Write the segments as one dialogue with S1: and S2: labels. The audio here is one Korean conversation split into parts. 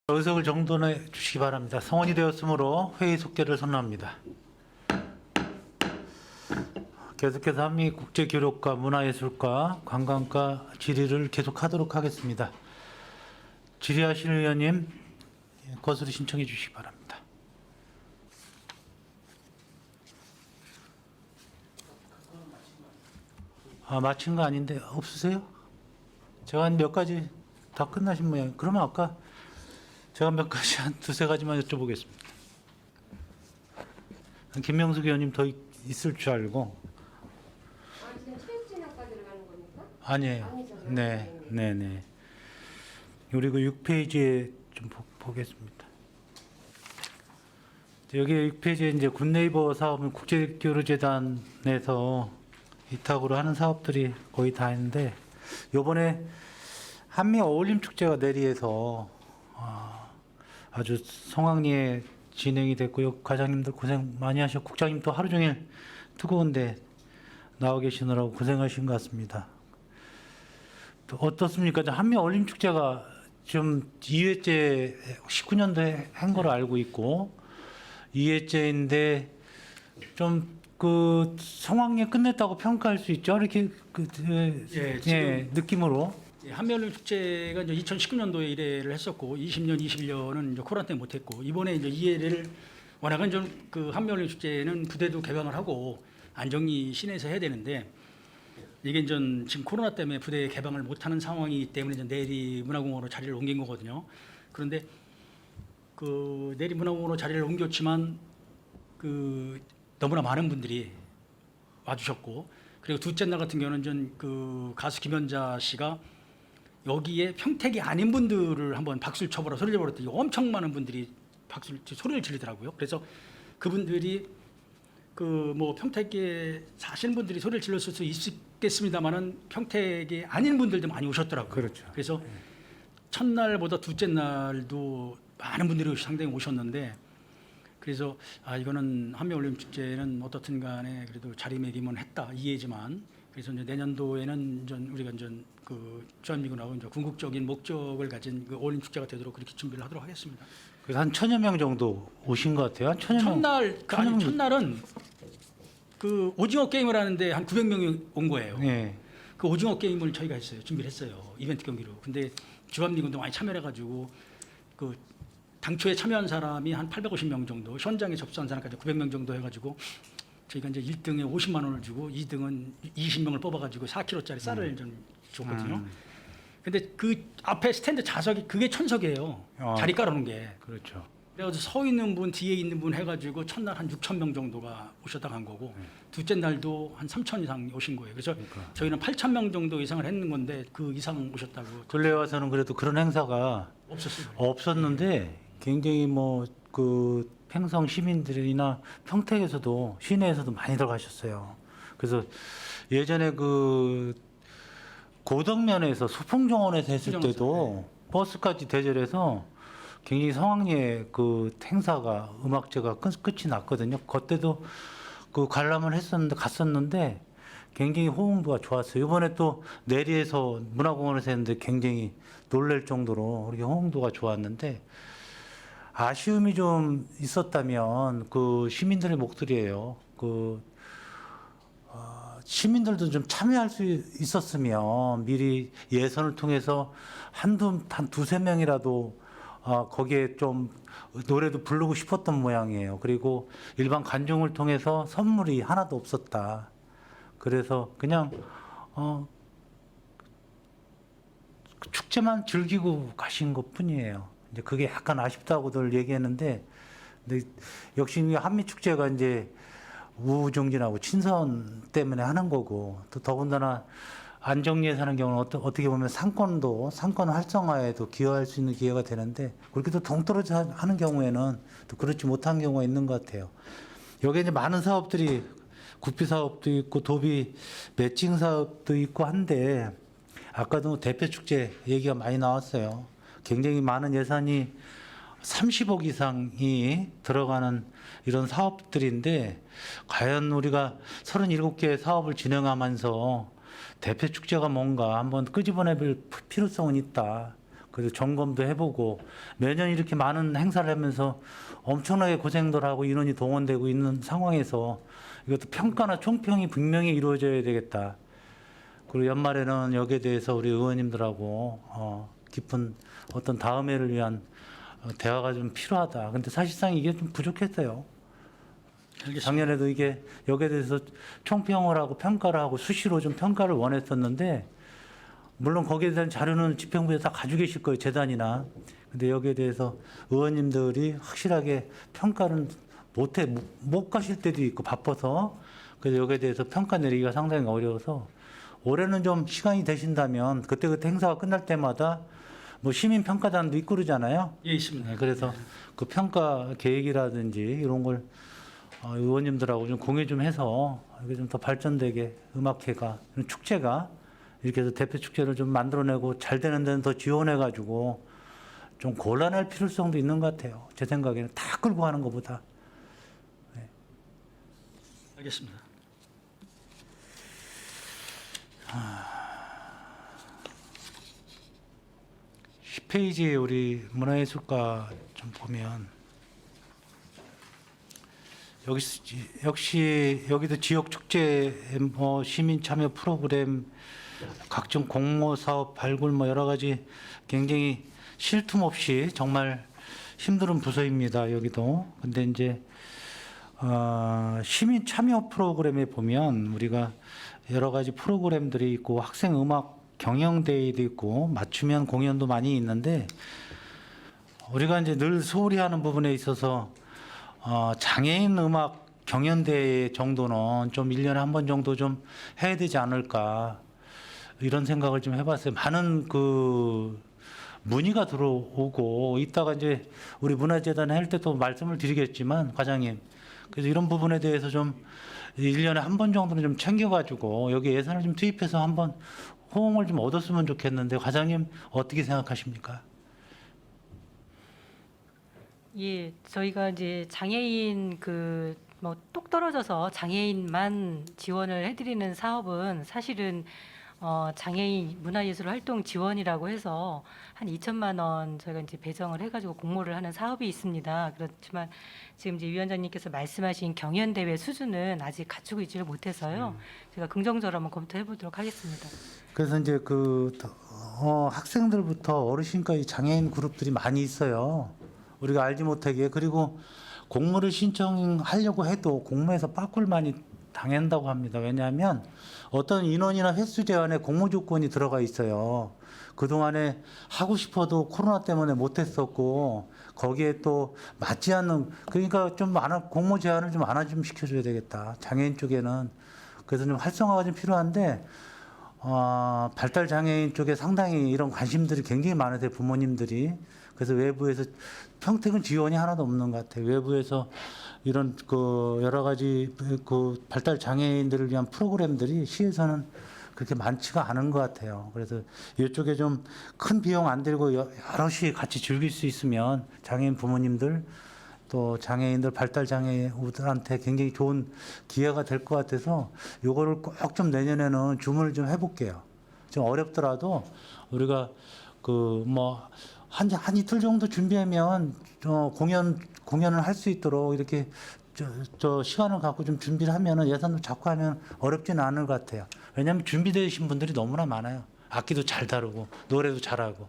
S1: 의석을 정돈해 주시기 바랍니다. 성원이 되었으므로 회의 속개를 선언합니다. 계속해서 한미 국제교류과 문화예술과 관광과 질의를 계속하도록 하겠습니다. 질의하실 의원님 거슬이 신청해 주시기 바랍니다. 마친 거 아닌데 없으세요? 제가 한 몇 가지 다 끝나신 모양. 그러면 아까 제가 몇 가지 한 두세 가지만 여쭤보겠습니다. 김명숙 의원님 더 있을 줄 알고.
S2: 지금 최후 진행까지 들어가는 겁니까?
S1: 아니에요.
S2: 아니잖아요.
S1: 네. 우리 그 6페이지에 좀 보겠습니다. 여기 6페이지에 이제 굿네이버 사업은 국제교류재단에서 위탁으로 하는 사업들이 거의 다 있는데, 요번에 한미 어울림축제가 내리에서 아주 성황리에 진행이 됐고요. 과장님들 고생 많이 하셨고, 국장님 또 하루 종일 뜨거운데 나와 계시느라고 고생하신 것 같습니다. 또 어떻습니까? 한미 어울림축제가 좀 2회째 19년도에 한 걸로 알고 있고 2회째인데 좀 그 성황리에 끝냈다고 평가할 수 있죠? 이렇게 느낌으로.
S3: 한미어울림축제가 이제 2019년도에 1회를 했었고 20년, 21년은 이제 코로나 때문에 못했고 이번에 이제 2회를 워낙은 좀 그 한미어울림축제는 부대도 개방을 하고 안정리 시내에서 해야 되는데 이게 이제 지금 코로나 때문에 부대 개방을 못하는 상황이기 때문에 이제 내리 문화공원으로 자리를 옮긴 거거든요. 그런데 그 내리 문화공원으로 자리를 옮겼지만 그 너무나 많은 분들이 와주셨고 그리고 둘째 날 같은 경우는 전 그 가수 김연자 씨가 여기에 평택이 아닌 분들을 한번 박수를 쳐보라 소리를 벌였더니 엄청 많은 분들이 소리를 지르더라고요. 그래서 그분들이 그 뭐 평택에 사시는 분들이 소리를 질렀을 수 있겠습니다만은 평택이 아닌 분들도 많이 오셨더라고요.
S1: 그렇죠.
S3: 그래서 첫날보다 둘째 날도 많은 분들이 상당히 오셨는데 그래서 이거는 한미어울림축제는 어떻든 간에 그래도 자리매김은 했다 이해지만 그래서 이제 내년도에는 우리가 그 주한미군하고 이제 궁극적인 목적을 가진 그 어울림축제가 되도록 그렇게 준비를 하도록 하겠습니다.
S1: 그래서 한 1,000여 명 정도 오신 것 같아요. 한 1,000여 명.
S3: 첫날은 그 오징어 게임을 하는데 한 900명이 온 거예요.
S1: 네.
S3: 그 오징어 게임을 저희가 했어요. 준비를 했어요. 이벤트 경기로. 근데 주한미군도 많이 참여를 해가지고 그 당초에 참여한 사람이 한 850명 정도, 현장에 접수한 사람까지 900명 정도 해가지고 저희가 이제 1등에 50만 원을 주고 2등은 20명을 뽑아가지고 4kg짜리 쌀을 좀 줬거든요. 근데 그 앞에 스탠드 좌석이 그게 천석이에요. 자리 깔아놓은 게.
S1: 그렇죠.
S3: 그래가지고 서 있는 분, 뒤에 있는 분 해가지고 첫날 한 6천 명 정도가 오셨다 간 거고 둘째 날도 한 3천 이상 오신 거예요. 그래서 저희는 8천 명 정도 이상을 했는 건데 그 이상 오셨다고.
S1: 근래 와서는 그래도 그런 행사가 없었는데 굉장히 뭐 그 팽성 시민들이나 평택에서도 시내에서도 많이 들어가셨어요. 그래서 예전에 그 고덕면에서 소풍정원에서 했을 때도 버스까지 대절해서 굉장히 성황리에 그 행사가 음악제가 끝이 났거든요. 그때도 그 관람을 갔었는데 굉장히 호응도가 좋았어요. 이번에 또 내리에서 문화공원에서 했는데 굉장히 놀랄 정도로 그렇게 호응도가 좋았는데 아쉬움이 좀 있었다면 그 시민들의 목소리예요. 시민들도 좀 참여할 수 있었으면 미리 예선을 통해서 한 두세 명이라도 거기에 좀 노래도 부르고 싶었던 모양이에요. 그리고 일반 관중을 통해서 선물이 하나도 없었다. 그래서 그냥 축제만 즐기고 가신 것 뿐이에요. 이제 그게 약간 아쉽다고들 얘기했는데, 근데 역시 한미 축제가 이제 우정진하고 친선 때문에 하는 거고, 또 더군다나 안정리에 사는 경우는 어떻게 보면 상권 활성화에도 기여할 수 있는 기회가 되는데, 그렇게 또 동떨어져 하는 경우에는 또 그렇지 못한 경우가 있는 것 같아요. 여기에 이제 많은 사업들이 구피 사업도 있고 도비 매칭 사업도 있고 한데, 아까도 대표 축제 얘기가 많이 나왔어요. 굉장히 많은 예산이 30억 이상이 들어가는 이런 사업들인데 과연 우리가 37개의 사업을 진행하면서 대표 축제가 뭔가 한번 끄집어내볼 필요성은 있다. 그래서 점검도 해보고 매년 이렇게 많은 행사를 하면서 엄청나게 고생들 하고 인원이 동원되고 있는 상황에서 이것도 평가나 총평이 분명히 이루어져야 되겠다. 그리고 연말에는 여기에 대해서 우리 의원님들하고 깊은 어떤 다음 해를 위한 대화가 좀 필요하다. 근데 사실상 이게 좀 부족했어요.
S3: 알겠습니다.
S1: 작년에도 이게 여기에 대해서 총평을 하고 평가를 하고 수시로 좀 평가를 원했었는데 물론 거기에 대한 자료는 집행부에 다 가지고 계실 거예요, 재단이나. 근데 여기에 대해서 의원님들이 확실하게 평가는 못 가실 때도 있고 바빠서 그래서 여기에 대해서 평가 내리기가 상당히 어려워서 올해는 좀 시간이 되신다면 그때그때 행사가 끝날 때마다 뭐 시민 평가단도 있고 그러잖아요.
S3: 예, 있습니다.
S1: 네, 그래서 그 평가 계획이라든지 이런 걸 의원님들하고 좀 공유 좀 해서 이게 좀 더 발전되게 음악회가 이런 축제가 이렇게 해서 대표 축제를 좀 만들어내고 잘 되는 데는 더 지원해가지고 좀 곤란할 필요성도 있는 것 같아요. 제 생각에는 다 끌고 가는 것보다.
S3: 알겠습니다.
S1: 10페이지에 우리 문화예술가 좀 보면 역시 여기도 지역 축제, 뭐 시민 참여 프로그램, 각종 공모 사업 발굴 뭐 여러 가지 굉장히 쉴 틈 없이 정말 힘든 부서입니다. 여기도. 근데 이제 시민 참여 프로그램에 보면 우리가 여러 가지 프로그램들이 있고 학생 음악 경영대회도 있고 맞춤형 공연도 많이 있는데 우리가 이제 늘 소홀히 하는 부분에 있어서 장애인 음악 경연대회 정도는 좀 1년에 한 번 정도 좀 해야 되지 않을까 이런 생각을 좀 해봤어요. 많은 그 문의가 들어오고 이따가 이제 우리 문화재단에 할 때 또 말씀을 드리겠지만 과장님 그래서 이런 부분에 대해서 좀 1년에 한 번 정도는 좀 챙겨가지고 여기 예산을 좀 투입해서 한번 호응을 좀 얻었으면 좋겠는데 과장님 어떻게 생각하십니까?
S4: 예, 저희가 이제 장애인 뭐 똑 떨어져서 장애인만 지원을 해드리는 사업은 사실은 장애인 문화예술 활동 지원이라고 해서 한 2천만 원 저희가 이제 배정을 해가지고 공모를 하는 사업이 있습니다. 그렇지만 지금 이제 위원장님께서 말씀하신 경연 대회 수준은 아직 갖추고 있지를 못해서요. 제가 긍정적으로 한번 검토해 보도록 하겠습니다.
S1: 그래서 이제 학생들부터 어르신까지 장애인 그룹들이 많이 있어요. 우리가 알지 못하게. 그리고 공모를 신청하려고 해도 공모에서 빠꾸를 많이 당한다고 합니다. 왜냐하면 어떤 인원이나 횟수 제한에 공모 조건이 들어가 있어요. 그동안에 하고 싶어도 코로나 때문에 못했었고 거기에 또 맞지 않는 그러니까 좀 공모 제한을 좀 완화 좀 시켜줘야 되겠다. 장애인 쪽에는 그래서 좀 활성화가 좀 필요한데 발달 장애인 쪽에 상당히 이런 관심들이 굉장히 많으세요. 부모님들이. 그래서 외부에서 평택은 지원이 하나도 없는 것 같아요. 외부에서 이런 여러 가지 발달 장애인들을 위한 프로그램들이 시에서는 그렇게 많지가 않은 것 같아요. 그래서 이쪽에 좀 큰 비용 안 들고 여럿이 같이 즐길 수 있으면 장애인 부모님들 또 장애인들 발달 장애인들한테 굉장히 좋은 기회가 될 것 같아서 요거를 꼭 좀 내년에는 주문을 좀 해볼게요. 좀 어렵더라도 우리가 한 이틀 정도 준비하면 공연을 할 수 있도록 이렇게 시간을 갖고 좀 준비를 하면은 예산도 잡고 하면 어렵지는 않을 것 같아요. 왜냐하면 준비되신 분들이 너무나 많아요. 악기도 잘 다루고 노래도 잘하고.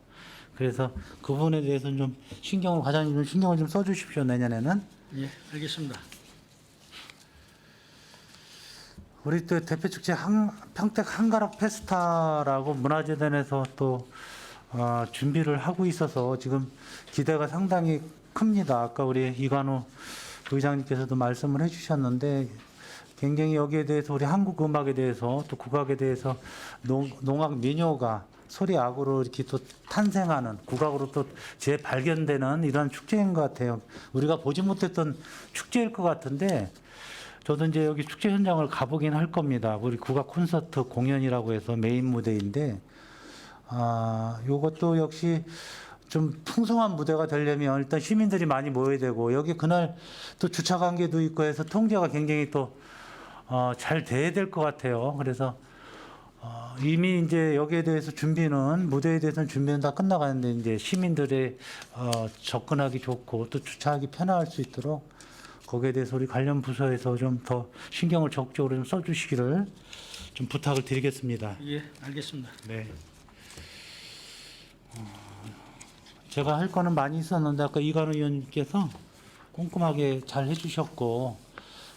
S1: 그래서 그 부분에 대해서는 좀 과장님 좀 신경을 좀 써주십시오. 내년에는.
S3: 예, 알겠습니다.
S1: 우리 또 대표 축제 평택 한가락 페스타라고 문화재단에서 또 준비를 하고 있어서 지금 기대가 상당히 큽니다. 아까 우리 이관우 부의장님께서도 말씀을 해주셨는데 굉장히 여기에 대해서 우리 한국 음악에 대해서 또 국악에 대해서 농악 민요가 소리 악으로 이렇게 또 탄생하는 국악으로 또 재발견되는 이런 축제인 것 같아요. 우리가 보지 못했던 축제일 것 같은데 저도 이제 여기 축제 현장을 가보긴 할 겁니다. 우리 국악 콘서트 공연이라고 해서 메인 무대인데 요것도 역시 좀 풍성한 무대가 되려면 일단 시민들이 많이 모여야 되고 여기 그날 또 주차 관계도 있고 해서 통제가 굉장히 또 잘 돼야 될 것 같아요. 그래서 이미 이제 여기에 대해서 준비는 무대에 대해서는 준비는 다 끝나가는데 이제 시민들의 접근하기 좋고 또 주차하기 편할 수 있도록 거기에 대해서 우리 관련 부서에서 좀 더 신경을 적극적으로 좀 써주시기를 좀 부탁을 드리겠습니다.
S3: 예, 알겠습니다.
S1: 네. 제가 할 거는 많이 있었는데 아까 이관우 의원님께서 꼼꼼하게 잘 해주셨고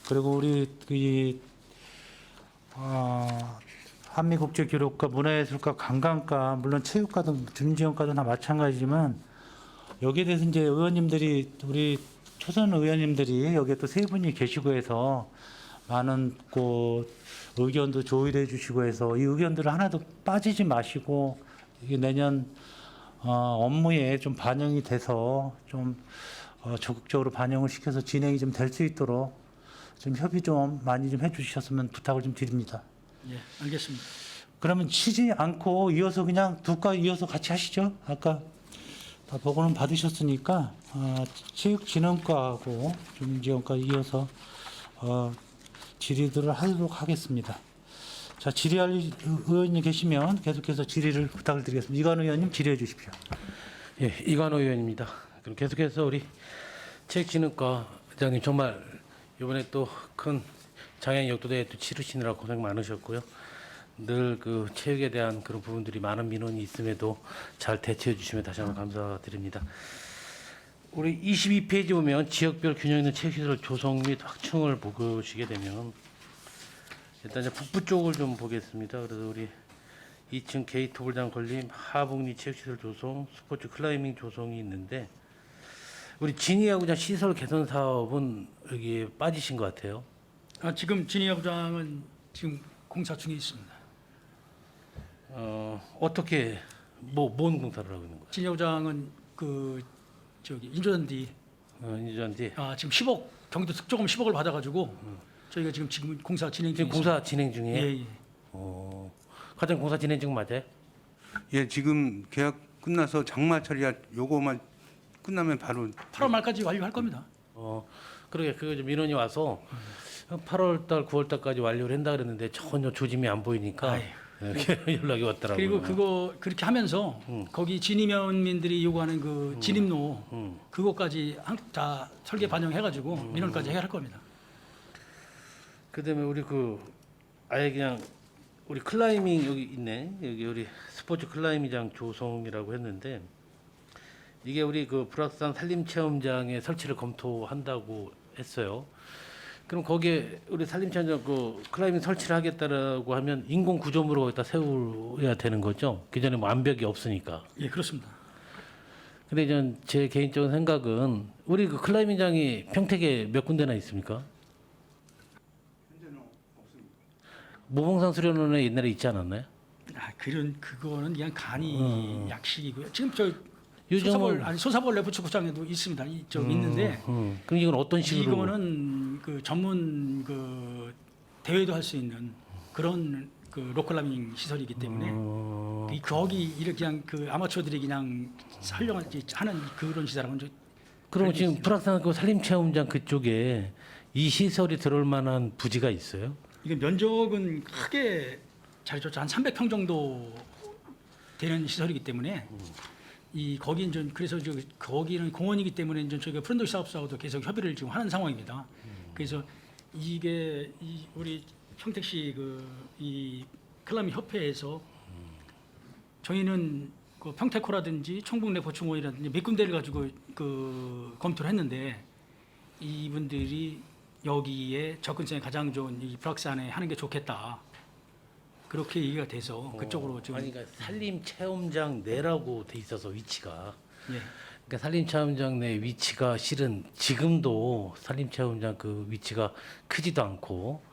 S1: 그리고 우리 한미국제교류과, 문화예술과, 관광과, 물론 체육과도 준지원과도 다 마찬가지지만 여기에 대해서 이제 의원님들이 우리 초선 의원님들이 여기에 또 세 분이 계시고 해서 많은 의견도 조율해 주시고 해서 이 의견들을 하나도 빠지지 마시고 이게 내년 업무에 좀 반영이 돼서 좀 적극적으로 반영을 시켜서 진행이 좀 될 수 있도록 좀 협의 좀 많이 좀 해주셨으면 부탁을 좀 드립니다.
S3: 예, 알겠습니다.
S1: 그러면 치지 않고 이어서 그냥 두 과 이어서 같이 하시죠. 아까 다 보고는 받으셨으니까 체육진흥과하고 준지원과 이어서 질의들을 하도록 하겠습니다. 자, 질의할 의원님 계시면 계속해서 질의를 부탁을 드리겠습니다. 이관우 의원님 질의해 주십시오.
S5: 예, 이관호 의원입니다. 그럼 계속해서 우리 체육진흥과 회장님 정말 이번에 또 큰 장애인 역도대회 또 치르시느라 고생 많으셨고요. 늘 그 체육에 대한 그런 부분들이 많은 민원이 있음에도 잘 대처해 주시면 다시 한번 감사드립니다. 우리 22페이지 보면 지역별 균형 있는 체육시설 조성 및 확충을 보시게 되면 일단 이제 북부 쪽을 좀 보겠습니다. 그래서 우리 2층 게이트 홀장 건립, 하북리 체육시설 조성, 스포츠 클라이밍 조성이 있는데 우리 진이야구장 시설 개선 사업은 여기에 빠지신 것 같아요.
S3: 지금 진이야구장은 지금 공사 중에 있습니다.
S5: 어떻게 뭔 공사를 하고 있는 거예요?
S3: 진이야구장은 인조잔디
S5: 인주한테
S3: 지금 10억 경기도 특조금 10억을 받아가지고 저희가 지금 공사 진행 중에
S5: 지금 공사 진행 중이에요.
S3: 예, 예.
S5: 과장 공사 진행 중 맞아요?
S6: 예, 지금 계약 끝나서 장마 처리야 요거만 끝나면 바로
S3: 8월 말까지 완료할 겁니다.
S5: 그러게 그거 좀 민원이 와서 8월달, 9월달까지 완료를 한다 그랬는데 전혀 조짐이 안 보이니까
S3: 아유.
S5: 이렇게 연락이 왔더라고요.
S3: 그리고 그거 그렇게 하면서 거기 진입면민들이 요구하는 그 진입로 그거까지 다 설계 반영해가지고 민원까지 해야 할 겁니다.
S5: 그다음에 우리 아예 그냥 우리 클라이밍 여기 있네. 여기 우리 스포츠 클라이밍장 조성이라고 했는데 이게 우리 불악산 산림체험장에 설치를 검토한다고 했어요. 그럼 거기에 우리 산림체험장 클라이밍 설치를 하겠다라고 하면 인공 구조물을 거기다 세워야 되는 거죠. 기존에 완벽이 없으니까.
S3: 예, 그렇습니다.
S5: 근데 제 개인적인 생각은 우리 클라이밍장이 평택에 몇 군데나 있습니까? 모봉산 수련원에 옛날에 있지 않았나요?
S3: 그거는 그냥 간이 약식이고요. 지금
S5: 요즘은
S3: 소사벌 레프 축구장에도 있습니다. 있는데
S5: 그럼 이건 어떤 식으로?
S3: 이거는 전문 대회도 할 수 있는 그런 로컬라밍 시설이기 때문에 거기 이렇게 그냥 아마추어들이 그냥 활용하는 그런 시설하고는
S5: 그럼 지금 불악산 산림체험장 그쪽에 이 시설이 들어올 만한 부지가 있어요?
S3: 이게 면적은 크게 잘해줬죠. 한 300평 정도 되는 시설이기 때문에 거긴 그래서 거기는 공원이기 때문에 저희가 프렌도시 사업소하고도 계속 협의를 지금 하는 상황입니다. 그래서 이게 우리 평택시 이 클라이밍 협회에서 저희는 평택호라든지 청북내 보충원이라든지 몇 군데를 가지고 검토를 했는데 이분들이 여기에 접근성이 가장 좋은 이 불악산에 하는 게 좋겠다. 그렇게 얘기가 돼서 그쪽으로 지금
S5: 그러니까 산림체험장 내라고 돼 있어서 위치가.
S3: 예.
S5: 그러니까 산림체험장 내 위치가 실은 지금도 산림체험장 위치가 크지도 않고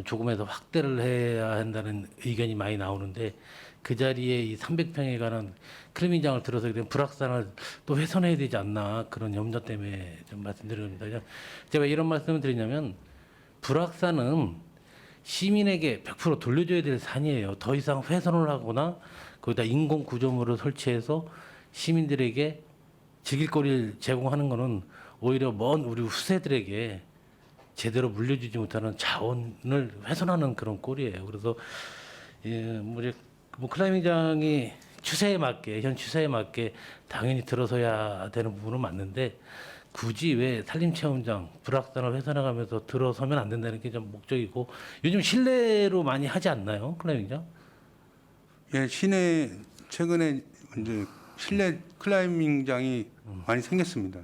S5: 조금에서 확대를 해야 한다는 의견이 많이 나오는데 그 자리에 이 300평에 관한 클라이밍장을 들어서 불악산을 또 훼손해야 되지 않나 그런 염려 때문에 좀 말씀드립니다. 제가 이런 말씀을 드리냐면 불악산은 시민에게 100% 돌려줘야 될 산이에요. 더 이상 훼손을 하거나 거기다 인공 구조물을 설치해서 시민들에게 즐길거리를 제공하는 것은 오히려 먼 우리 후세들에게 제대로 물려주지 못하는 자원을 훼손하는 그런 꼴이에요. 그래서 예, 뭐 클라이밍장이 추세에 맞게 현 추세에 맞게 당연히 들어서야 되는 부분은 맞는데 굳이 왜 산림체험장 불악산을 훼손해가면서 들어서면 안 된다는 게 좀 목적이고 요즘 실내로 많이 하지 않나요 클라이밍장?
S6: 예, 시내 최근에 이제 실내 클라이밍장이 많이 생겼습니다.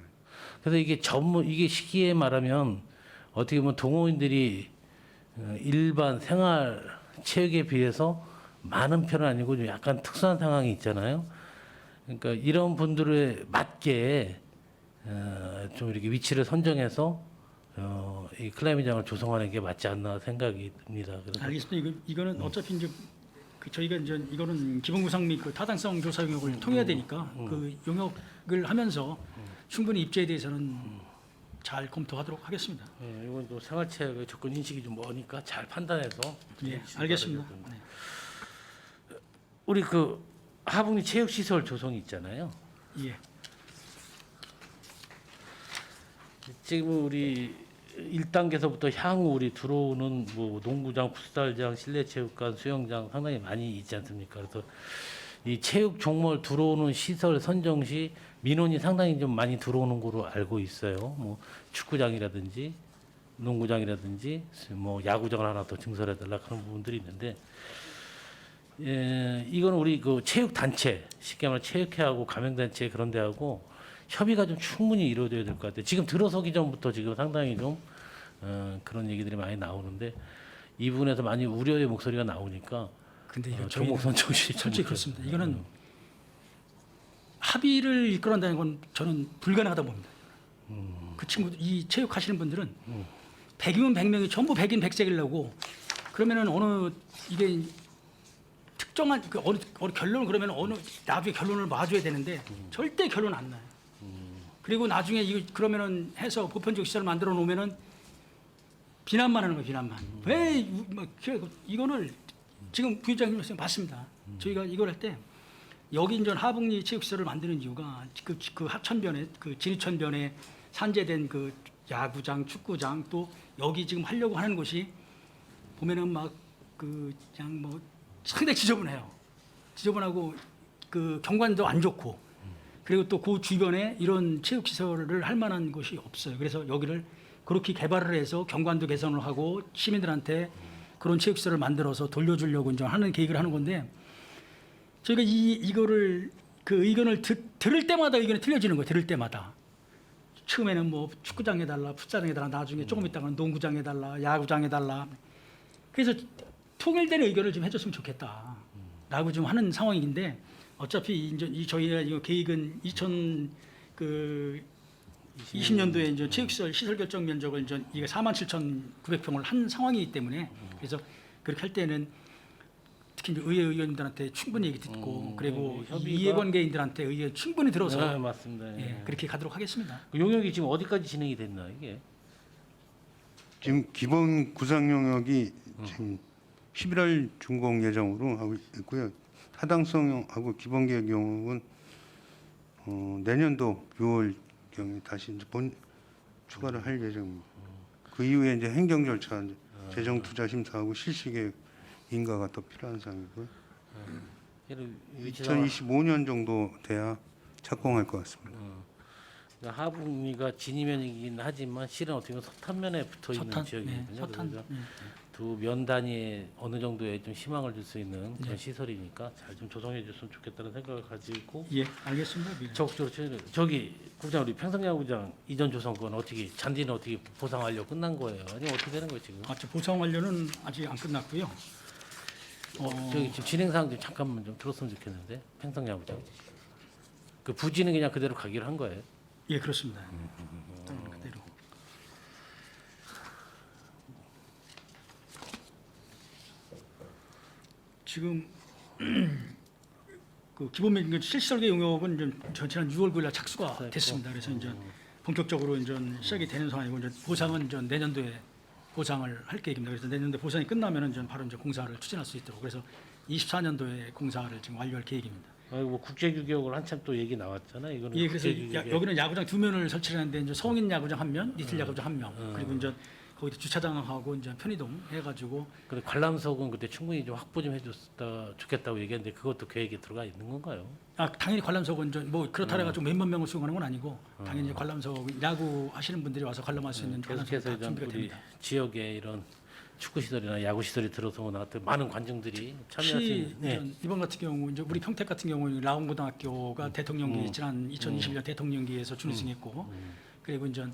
S5: 그래서 이게 이게 시기에 말하면 어떻게 보면 동호인들이 일반 생활 체육에 비해서 많은 편은 아니고 좀 약간 특수한 상황이 있잖아요. 그러니까 이런 분들에 맞게 좀 이렇게 위치를 선정해서 이 클라이밍장을 조성하는 게 맞지 않나 생각이 듭니다. 그래서
S3: 알겠습니다. 이거는 어차피 이제 저희가 이제 이거는 기본 구상 및 그 타당성 조사 용역을 통해야 되니까 그 용역을 하면서 충분히 입지에 대해서는 잘 검토하도록 하겠습니다.
S5: 이건 또 생활체육의 접근 인식이 좀 머니까 잘 판단해서
S3: 예, 알겠습니다. 네.
S5: 우리 그 하북리 체육시설 조성이 있잖아요.
S3: 예.
S5: 지금 우리 1단계서부터 향후 우리 들어오는 뭐 농구장, 풋살장, 실내체육관, 수영장 상당히 많이 있지 않습니까? 그래서 이 체육 종목 들어오는 시설 선정 시 민원이 상당히 좀 많이 들어오는 거로 알고 있어요. 뭐 축구장이라든지 농구장이라든지 뭐 야구장을 하나 더 증설해 달라 그런 부분들이 있는데 이건 우리 그 체육 단체 쉽게 말해 체육회하고 가맹단체 그런 데하고 협의가 좀 충분히 이루어져야 될 것 같아요. 지금 들어서기 전부터 지금 상당히 좀 그런 얘기들이 많이 나오는데 이 부분에서 많이 우려의 목소리가 나오니까
S3: 근데 이거
S5: 종목 선정 시
S3: 솔직히 그렇습니다. 이거는 합의를 이끌어낸다는 건 저는 불가능하다 봅니다. 그 친구들 이 체육 하시는 분들은 100이면 100명이 전부 100인 100색이려고 그러면은 어느 이게 특정한 그 어느 결론을 그러면 어느 나중에 결론을 봐줘야 되는데 절대 결론 안 나요. 그리고 나중에 이거 그러면은 해서 보편적 시설을 만들어 놓으면은 비난만 하는 거예요. 비난만. 왜 이거를 지금 부회장님 말씀 맞습니다. 저희가 이걸 할 때 여기 이제 하북리 체육시설을 만드는 이유가 그 하천변에 그 진이천변에 산재된 그 야구장, 축구장 또 여기 지금 하려고 하는 곳이 보면은 막 그 그냥 뭐 상당히 지저분해요. 지저분하고 그 경관도 안 좋고 그리고 또 그 주변에 이런 체육시설을 할 만한 곳이 없어요. 그래서 여기를 그렇게 개발을 해서 경관도 개선을 하고 시민들한테 그런 체육시설을 만들어서 돌려주려고 이제 하는 계획을 하는 건데 저희가 이거를 그 의견을 들을 때마다 의견이 틀려지는 거예요. 들을 때마다 처음에는 뭐 축구장 해달라, 풋살장 해달라, 나중에 조금 있다가는 농구장 해달라, 야구장 해달라. 그래서 통일된 의견을 좀 해줬으면 좋겠다라고 좀 하는 상황인데 어차피 이제 저희가 이거 계획은 20년도에 이제 체육시설 시설 결정 면적을 이제 이게 47,900평을 한 상황이기 때문에 그래서 그렇게 할 때는 특히 이제 의회 의원님들한테 충분히 얘기 듣고 그리고 이해관계인들한테 의견 충분히 들어서
S5: 네, 맞습니다.
S3: 예, 그렇게 가도록 하겠습니다.
S5: 그 용역이 지금 어디까지 진행이 됐나 이게?
S6: 지금 기본 구상 용역이 지금 11월 준공 예정으로 하고 있고요. 타당성하고 기본 계획 용역은 내년도 6월 경에 다시 이제 추가를 할 예정입니다. 그 이후에 이제 행정 절차, 재정 투자 심사하고 실시 계획 인가가 더 필요한 상황이고요. 2025년 정도 돼야 착공할 것 같습니다.
S5: 하북리가 진이면이긴 하지만 실은 어떻게 보면 서탄면에 붙어 있는
S3: 서탄,
S5: 지역이거든요.
S3: 네, 서탄.
S5: 그래서
S3: 네.
S5: 두 면 단위에 어느 정도의 좀 희망을 줄 수 있는 그런 시설이니까 잘 좀 조성해 줬으면 좋겠다는 생각을 가지고
S3: 예, 알겠습니다.
S5: 적극적으로 저기 국장 우리 평성야구장 이전 조성권 어떻게 잔디는 어떻게 보상 완료 끝난 거예요? 아니면 어떻게 되는 거예요 지금?
S3: 저 보상 완료는 아직 안 끝났고요.
S5: 저기 지금 진행 사항 좀 잠깐만 좀 들었으면 좋겠는데 평성야구장 그 부지는 그냥 그대로 가기로 한 거예요?
S3: 예, 그렇습니다. 그대로. 지금 그 기본 실설계 용역은 이제 지난 6월 9일 날 착수가 됐습니다. 그래서 이제 본격적으로 이제 시작이 되는 상황이고 이제 보상은 이제 내년도에 보상을 할 계획입니다. 그래서 내년도에 보상이 끝나면은 이제 바로 이제 공사를 추진할 수 있도록 그래서 24년도에 공사를 지금 완료할 계획입니다.
S5: 뭐 국제규격을 한참 또 얘기 나왔잖아요. 이거는
S3: 예, 그래서
S5: 국제규격에
S3: 여기는 야구장 2면을 설치를 하는데 이제 성인 야구장 1면, 리틀 야구장 1명, 그리고 이제 거기다 주차장하고 이제 편의동 해가지고
S5: 근데 관람석은 그때 충분히 좀 확보 좀 해줬다 좋겠다고 얘기했는데 그것도 계획에 들어가 있는 건가요?
S3: 당연히 관람석은 뭐 그렇다 해가지고 몇만 명을 수용하는 건 아니고 당연히 이제 관람석 야구 하시는 분들이 와서 관람할 수 있는 관람석이
S5: 계속해서
S3: 다
S5: 이런
S3: 준비가
S5: 우리
S3: 됩니다.
S5: 지역에 이런 축구 시설이나 야구 시설이 들어서 나왔던 많은 관중들이 참여할 수
S3: 혹시
S5: 있는 네.
S3: 이번 같은 경우 이제 우리 평택 같은 경우는 라운고등학교가 대통령기 지난 2021년 대통령기에서 준우승했고 그리고 이제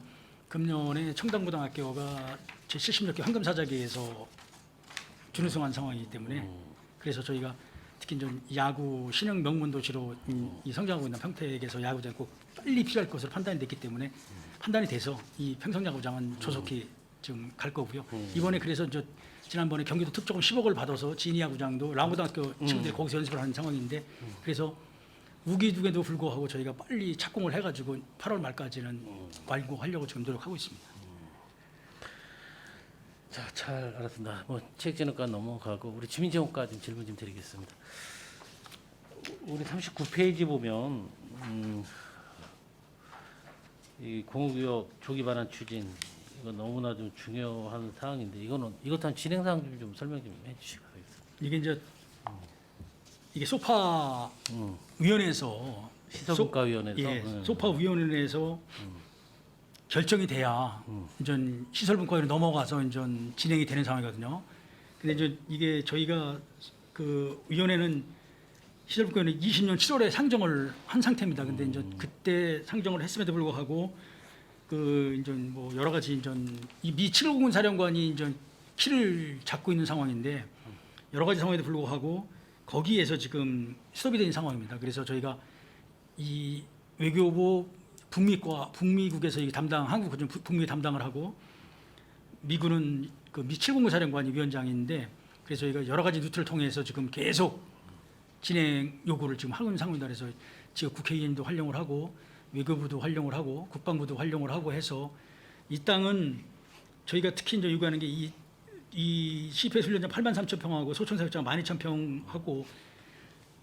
S3: 금년에 청담고등학교가 제 70년 황금사자기에서 준우승한 상황이기 때문에 그래서 저희가 특히 이제 야구 신흥 명문 도시로 이 성장하고 있는 평택에서 야구장이 꼭 빨리 필요할 것으로 판단이 됐기 때문에 판단이 돼서 이 평성야구장은 조속히 지금 갈 거고요. 이번에 그래서 저 지난번에 경기도 특조금 10억을 받아서 진이야구장도 라운고등학교 친구들이 거기서 연습을 하는 상황인데 그래서 우기두개도 불구하고 저희가 빨리 착공을 해가지고 8월 말까지는 완공하려고 지금 노력하고 있습니다.
S5: 자, 잘 알았습니다. 뭐 체육진흥과 넘어가고 우리 주민정원과 좀 질문 좀 드리겠습니다. 우리 39페이지 보면 이 공구역 조기 반환 추진 이거 너무나 좀 중요한 사항인데 이것도 한 진행 사항 좀 설명 좀 해주시기 바라겠습니다.
S3: 이게 이제 이게 소파 위원회에서
S5: 시설국가위원회에서
S3: 소파 위원회에서 결정이 돼야 이제 시설분과위로 넘어가서 이제 진행이 되는 상황이거든요. 근데 이제 이게 저희가 그 위원회는 시설분과위는 20년 7월에 상정을 한 상태입니다. 근데 이제 그때 상정을 했음에도 불구하고 그 이제 뭐 여러 가지 이제 이미 750 사령관이 이제 키를 잡고 있는 상황인데 여러 가지 상황에도 불구하고 거기에서 지금 스톱이 된 상황입니다. 그래서 저희가 이 외교부 북미국에서 이 담당 한국은 북미 담당을 하고 미군은 그 미 709 사령관이 위원장인데 그래서 저희가 여러 가지 루트를 통해서 지금 계속 진행 요구를 지금 하고 있는 상황입니다. 그래서 지금 국회의원도 활용을 하고 외교부도 활용을 하고 국방부도 활용을 하고 해서 이 땅은 저희가 특히 이제 요구하는 게 이 CPS 훈련장 83,000평하고 소천사육장 12,000평하고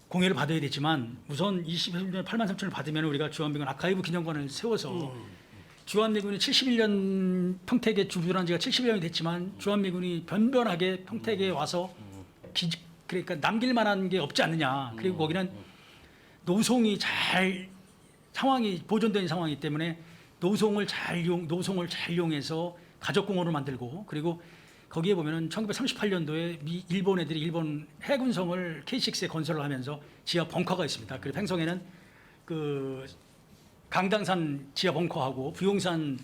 S3: 공여를 받아야 되지만 우선 이 CPS 훈련장 83,000을 받으면 우리가 주한미군 아카이브 기념관을 세워서 주한미군이 71년 평택에 주둔한 지가 71년이 됐지만 주한미군이 변변하게 평택에 와서 그러니까 남길 만한 게 없지 않느냐. 그리고 거기는 노송이 잘 상황이 보존된 상황이기 때문에 노송을 잘 이용해서 가족공원을 만들고 그리고 거기에 보면은 1938년도에 일본 애들이 일본 해군성을 K6에 건설을 하면서 지하 벙커가 있습니다. 그리고 횡성에는 그 강당산 지하 벙커하고 부용산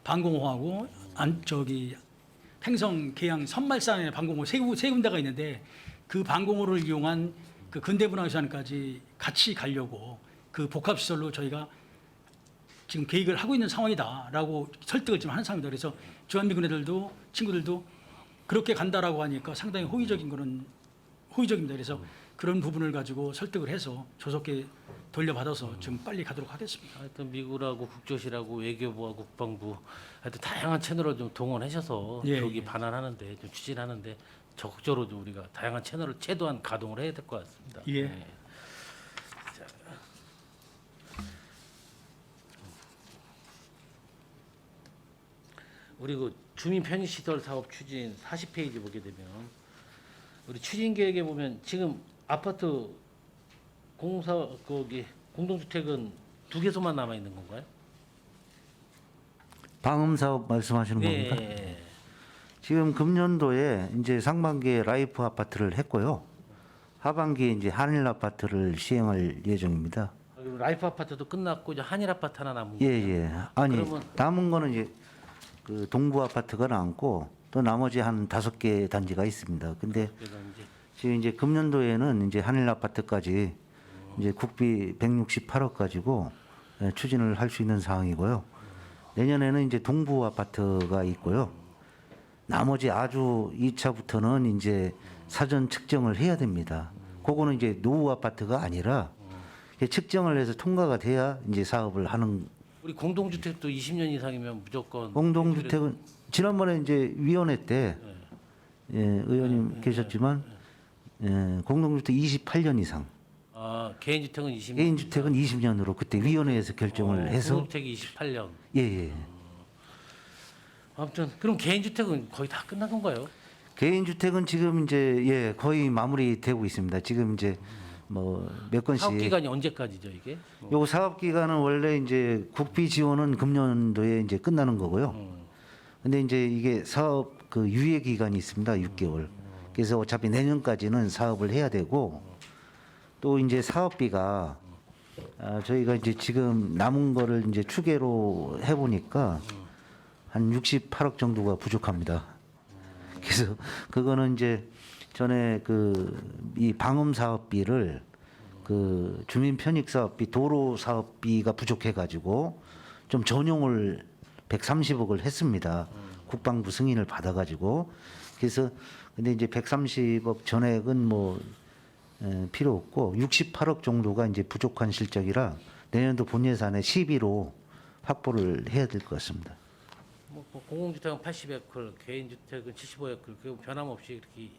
S3: 방공호하고 횡성 계양 선말산에 방공호 세 군데가 있는데 그 방공호를 이용한 그 근대문화유산까지 같이 가려고 그 복합시설로 저희가 지금 계획을 하고 있는 상황이다라고 설득을 지금 하는 상황입니다. 그래서 주한미군 애들도 친구들도 그렇게 간다라고 하니까 상당히 호의적입니다. 그래서 그런 부분을 가지고 설득을 해서 조속히 돌려받아서 지금 빨리 가도록 하겠습니다.
S5: 하여튼 미국하고 국조실하고 외교부하고 국방부 하여튼 다양한 채널을 좀 동원하셔서
S3: 예,
S5: 조기
S3: 예.
S5: 반환하는데 좀 추진하는데 적극적으로 좀 우리가 다양한 채널을 최대한 가동을 해야 될 것 같습니다.
S3: 예.
S5: 네. 자. 우리 그 주민 편의시설 사업 추진 40페이지 보게 되면 우리 추진 계획에 보면 지금 아파트 공사 거기 공동주택은 2개소만 남아 있는 건가요?
S1: 방음 사업 말씀하시는 겁니까?
S5: 예.
S1: 지금 금년도에 이제 상반기에 라이프 아파트를 했고요. 하반기에 이제 한일 아파트를 시행할 예정입니다.
S5: 그리고 라이프 아파트도 끝났고 이제 한일 아파트 하나 남은
S1: 예,
S5: 거예요.
S1: 예. 아니,
S5: 그러면-
S1: 남은 거는 이제 그 동부 아파트가 남고 또 나머지 한 5개 단지가 있습니다. 근데
S5: 그래서 이제
S1: 지금 이제 금년도에는 이제 한일 아파트까지 이제 국비 168억 가지고 추진을 할 수 있는 상황이고요. 내년에는 이제 동부 아파트가 있고요. 나머지 아주 2차부터는 이제 사전 측정을 해야 됩니다. 그거는 이제 노후 아파트가 아니라 측정을 해서 통과가 돼야 이제 사업을 하는.
S5: 우리 공동주택도 20년 이상이면 무조건
S1: 공동주택은 지난번에 이제 위원회 때 예, 의원님 계셨지만 공동주택 28년 이상,
S5: 개인주택은 20년.
S1: 개인주택은 20년으로 그때 위원회에서 결정을 해서
S5: 공동주택이 28년.
S1: 예, 예.
S5: 아무튼 그럼 개인 주택은 거의 다 끝난 건가요?
S7: 개인 주택은 지금 이제 예, 거의 마무리되고 있습니다. 지금 이제 뭐 몇 건씩
S5: 사업 기간이 언제까지죠 이게?
S7: 요 사업 기간은 원래 이제 국비 지원은 금년도에 이제 끝나는 거고요. 근데 이제 이게 사업 그 유예 기간이 있습니다. 6개월. 그래서 어차피 내년까지는 사업을 해야 되고 또 이제 사업비가 저희가 이제 지금 남은 거를 이제 추계로 해 보니까 한 68억 정도가 부족합니다. 그래서 그거는 이제 전에 그 이 방음 사업비를 그 주민 편익 사업비, 도로 사업비가 부족해 가지고 좀 전용을 130억을 했습니다. 국방부 승인을 받아 가지고. 그래서 근데 이제 130억 전액은 뭐 필요 없고 68억 정도가 이제 부족한 실적이라 내년도 본 예산에 12로 확보를 해야 될 것 같습니다.
S5: 뭐 공공주택은 80에클, 개인 주택은 75에클, 그 변함없이 이렇게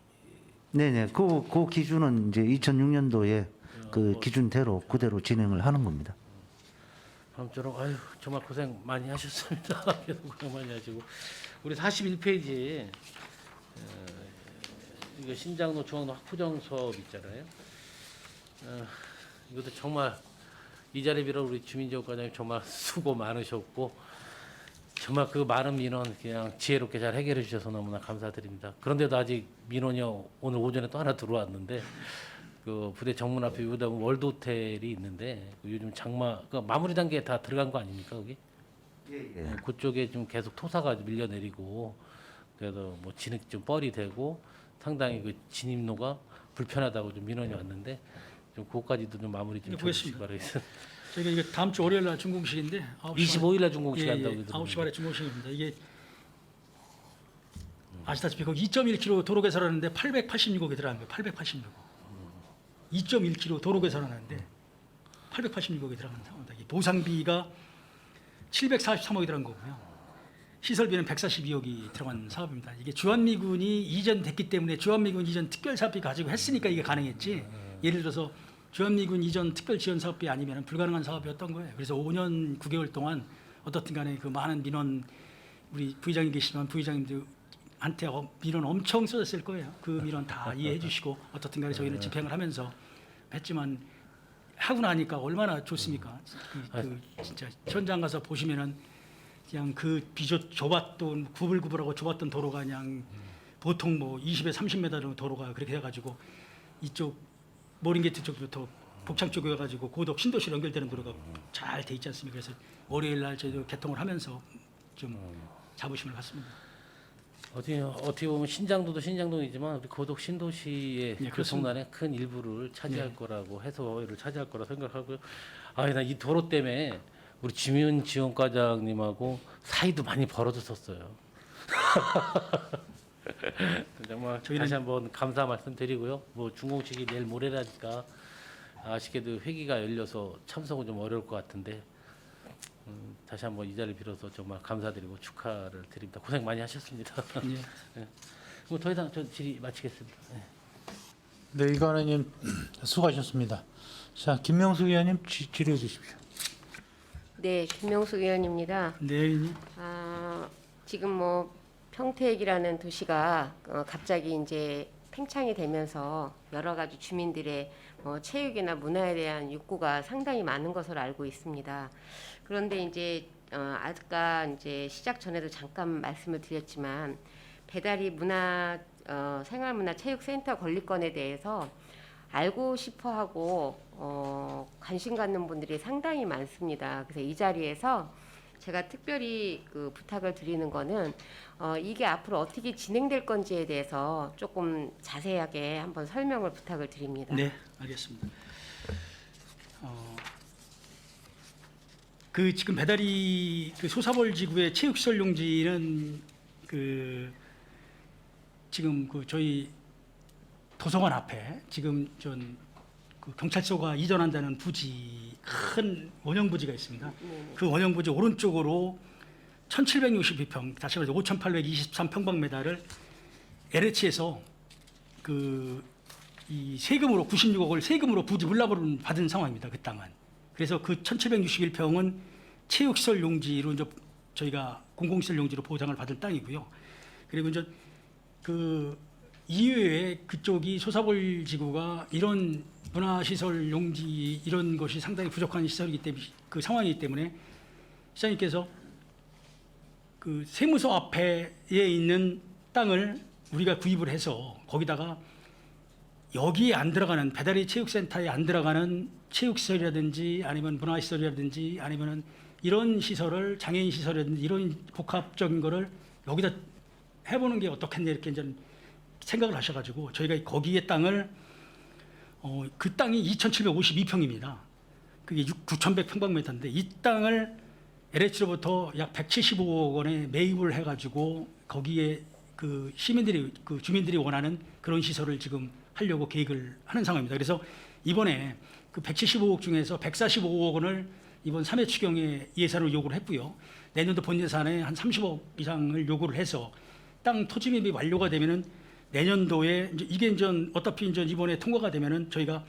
S7: 네네. 그 기준은 이제 2006년도에 그 기준대로 그대로 진행을 하는 겁니다.
S5: 아무쪼록 아유 정말 고생 많이 하셨습니다. 계속 고생 많이 하시고 우리 41페이지에 이거 신장로 중앙로 학부정 수업 있잖아요. 이것도 정말 이 자리 빌어 우리 주민지원과장님 정말 수고 많으셨고 정말 그 많은 민원 그냥 지혜롭게 잘 해결해 주셔서 너무나 감사드립니다. 그런데도 아직 민원이 오늘 오전에 또 하나 들어왔는데 그 부대 정문 앞에 여기다 월드 호텔이 있는데 요즘 장마 그 마무리 단계에 다 들어간 거 아닙니까 거기? 예. 그쪽에 좀 계속 토사가 밀려내리고 그래도 뭐 진흙 좀 뻘이 되고 상당히 그 진입로가 불편하다고 좀 민원이 왔는데 좀 그것까지도 좀 마무리 좀 해주시기 바라겠습니다.
S3: 저희가 이게 다음 주 월요일 날 준공식인데
S5: 25일 날 준공식 한다고
S3: 9시 반에 준공식입니다. 이게 아시다시피 거기 2.1km 도로 개설하는데 886억이 들어간 거예요. 886억. 2.1km 도로 개설하는데 886억이 들어간 상황입니다. 이 보상비가 743억이 들어간 거고요. 시설비는 142억이 들어간 사업입니다. 이게 주한미군이 이전됐기 때문에 주한미군 이전 특별사업비 가지고 했으니까 이게 가능했지. 예를 들어서 주한미군 이전 특별지원사업비 아니면 불가능한 사업이었던 거예요. 그래서 5년 9개월 동안 어떻든 간에 그 많은 민원 우리 부의장님 계시지만 부의장님들한테 민원 엄청 쏟았을 거예요. 그 민원 다 이해해 주시고 어떻든 간에 저희는 집행을 하면서 했지만 하고 나니까 얼마나 좋습니까? 진짜 현장 가서 보시면은 그냥 그 좁았던 구불구불하고 좁았던 도로가 그냥 보통 뭐 20에 30m 정도 도로가 그렇게 해가지고 이쪽 모린게이트 쪽부터 복창 쪽에 가지고 고덕 신도시로 연결되는 도로가 잘 돼 있지 않습니까? 그래서 월요일 날 저희도 개통을 하면서 좀 자부심을 갖습니다.
S5: 어떻게 보면 신장도도 신장동이지만 우리 고덕 신도시의
S3: 네,
S5: 교통난의 큰 일부를 차지할 거라고 해소를 차지할 거라 생각하고요. 나 이 도로 때문에 우리 주민지원과장님하고 사이도 많이 벌어졌었어요. 정말 다시 한번 감사 말씀드리고요. 뭐 준공식이 내일 모레라니까 아쉽게도 회기가 열려서 참석은 좀 어려울 것 같은데 다시 한번 이 자리를 빌어서 정말 감사드리고 축하를 드립니다. 고생 많이 하셨습니다.
S3: 예.
S5: 네. 뭐 더 이상 전 질의 마치겠습니다. 네.
S1: 네, 이관원님 수고하셨습니다. 자, 김명수 의원님 질의해 주십시오.
S2: 네, 김명숙 의원입니다.
S3: 네, 의원님.
S2: 지금 뭐 평택이라는 도시가 갑자기 이제 팽창이 되면서 여러 가지 주민들의 체육이나 문화에 대한 욕구가 상당히 많은 것으로 알고 있습니다. 그런데 이제 아까 이제 시작 전에도 잠깐 말씀을 드렸지만 배달이 생활문화체육센터 건립건에 대해서 알고 싶어하고 관심 갖는 분들이 상당히 많습니다. 그래서 이 자리에서 제가 특별히 그 부탁을 드리는 거는 이게 앞으로 어떻게 진행될 건지에 대해서 조금 자세하게 한번 설명을 부탁을 드립니다.
S3: 네, 알겠습니다. 그 지금 배달이 그 소사벌 지구의 체육시설 용지는 그 지금 그 저희 도서관 앞에 지금 그 경찰서가 이전한다는 부지 큰 원형 부지가 있습니다. 그 원형 부지 오른쪽으로 1,762평, 다시 말해서 5,823평방미터를 LH에서 이 세금으로 96억을 세금으로 부지 물납을 받은 상황입니다. 그 땅은. 그래서 그 1,761평은 체육시설 용지로 이제 저희가 공공시설 용지로 보장을 받은 땅이고요. 그리고 이제 그 이외에 그쪽이 소사골 지구가 이런 문화시설 용지 이런 것이 상당히 부족한 시설이기 때문에 그 상황이기 때문에 시장님께서 그 세무서 앞에 있는 땅을 우리가 구입을 해서 거기다가 여기에 안 들어가는 배다리 체육센터에 안 들어가는 체육시설이라든지 아니면 문화시설이라든지 아니면은 이런 시설을 장애인 시설이라든지 이런 복합적인 거를 여기다 해보는 게 어떻겠냐 이렇게 이제 생각을 하셔가지고 저희가 거기에 땅을 그 땅이 2,752평입니다. 그게 9,100평방미터인데 이 땅을 LH로부터 약 175억 원에 매입을 해가지고 거기에 그 시민들이 그 주민들이 원하는 그런 시설을 지금 하려고 계획을 하는 상황입니다. 그래서 이번에 그 175억 중에서 145억 원을 이번 3회 추경에 예산을 요구를 했고요. 내년도 본 예산에 한 30억 이상을 요구를 해서 땅 토지 매입이 완료가 되면은 내년도에 이게 이제 어차피 이제 이번에 통과가 되면은 저희가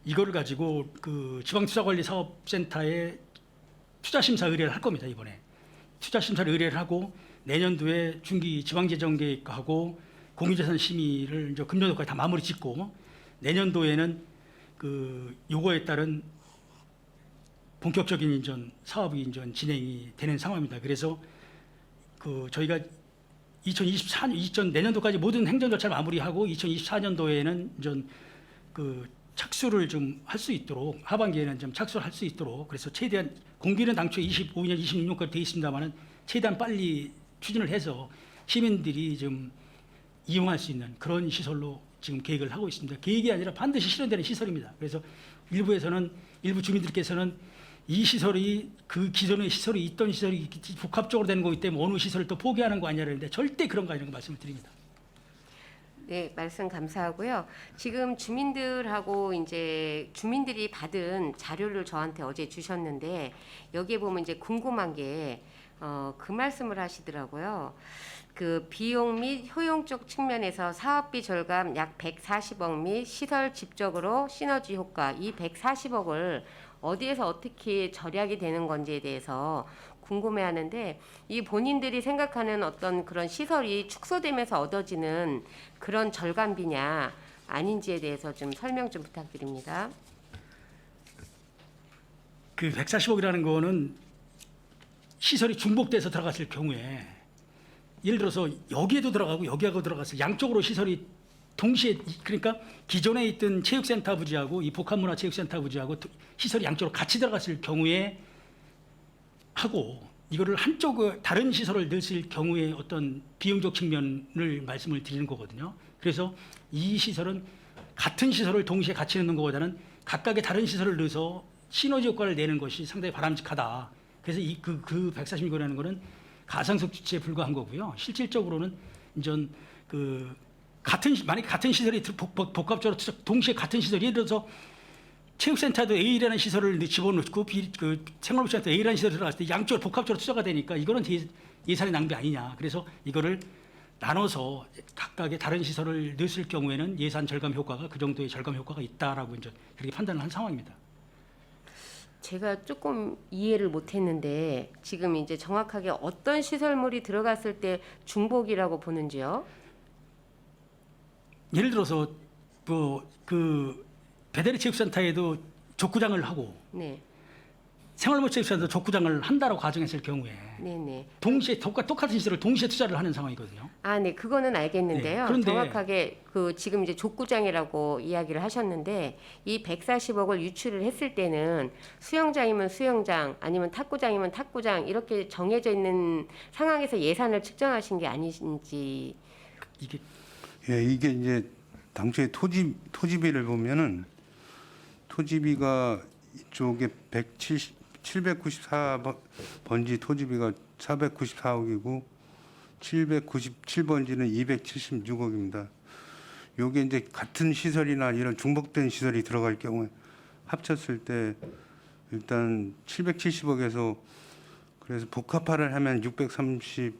S3: 이거를 가지고 그 지방투자관리사업센터에 투자심사 의뢰를 할 겁니다. 이번에 투자심사를 의뢰를 하고 내년도에 중기 지방재정계획하고 공유재산 심의를 이제 금년도까지 다 마무리 짓고 내년도에는 그 요거에 따른 본격적인 인전 사업이 인전 진행이 되는 상황입니다. 그래서 그 저희가 2024년 내년도까지 모든 행정 절차를 마무리하고 2024년도에는 이전 그 착수를 좀 할 수 있도록 하반기에는 좀 착수를 할 수 있도록 그래서 최대한 공기는 당초 25년, 26년까지 되어 있습니다만은 최대한 빨리 추진을 해서 시민들이 좀 이용할 수 있는 그런 시설로 지금 계획을 하고 있습니다. 계획이 아니라 반드시 실현되는 시설입니다. 그래서 일부 주민들께서는 이 시설이 그 기존의 시설이 있던 시설이 복합적으로 되는 거기 때문에 어느 시설을 또 포기하는 거 아니냐는데 절대 그런 거 아니라는 거 말씀을 드립니다.
S2: 네, 말씀 감사하고요. 지금 주민들하고 이제 주민들이 받은 자료를 저한테 어제 주셨는데 여기에 보면 이제 궁금한 게 그 말씀을 하시더라고요. 그 비용 및 효용적 측면에서 사업비 절감 약 140억 및 시설 집적으로 시너지 효과 이 140억을 어디에서 어떻게 절약이 되는 건지에 대해서 궁금해하는데 이 본인들이 생각하는 어떤 그런 시설이 축소되면서 얻어지는 그런 절감비냐 아닌지에 대해서 좀 설명 좀 부탁드립니다.
S3: 그 140억이라는 거는 시설이 중복돼서 들어갔을 경우에 예를 들어서 여기에도 들어가고 여기하고 들어가서 양쪽으로 시설이 동시에 그러니까 기존에 있던 체육센터 부지하고 이 복합문화체육센터 부지하고 시설이 양쪽으로 같이 들어갔을 경우에 하고 이거를 한쪽 다른 시설을 넣었을 경우에 어떤 비용적 측면을 말씀을 드리는 거거든요. 그래서 이 시설은 같은 시설을 동시에 같이 넣는 것보다는 각각의 다른 시설을 넣어서 시너지 효과를 내는 것이 상당히 바람직하다. 그래서 그 146이라는 거는 가상적 주체에 불과한 거고요. 실질적으로는 이전 그 만약 같은 시설이 복합적으로 동시에 같은 시설이 예를 들어서 체육센터도 A라는 시설을 집어넣고 그 생활복지센터 A라는 시설을 들어갔을 때 양쪽으로 복합적으로 투자가 되니까 이거는 예산의 낭비 아니냐. 그래서 이거를 나눠서 각각의 다른 시설을 넣었을 경우에는 예산 절감 효과가 그 정도의 절감 효과가 있다라고 이제 그렇게 판단을 한 상황입니다.
S2: 제가 조금 이해를 못했는데 지금 이제 정확하게 어떤 시설물이 들어갔을 때 중복이라고 보는지요?
S3: 예를 들어서 그 배대리 체육센터에도 족구장을 하고
S2: 네,
S3: 생활복지센터도 족구장을 한다고 가정했을 경우에
S2: 네.
S3: 동시에 똑같은 시설을 동시에 투자를 하는 상황이거든요.
S2: 아, 네, 그거는 알겠는데요.
S3: 네, 그런데-
S2: 정확하게 그 지금 이제 족구장이라고 이야기를 하셨는데 이 140억을 유출을 했을 때는 수영장이면 수영장 아니면 탁구장이면 탁구장 이렇게 정해져 있는 상황에서 예산을 측정하신 게 아니신지.
S3: 이게
S6: 예, 이게 이제 당초에 토지비를 보면은 토지비가 이쪽에 794번지 토지비가 494억이고 797번지는 276억입니다. 요게 이제 같은 시설이나 이런 중복된 시설이 들어갈 경우에 합쳤을 때 일단 770억에서 그래서 복합화를 하면 636억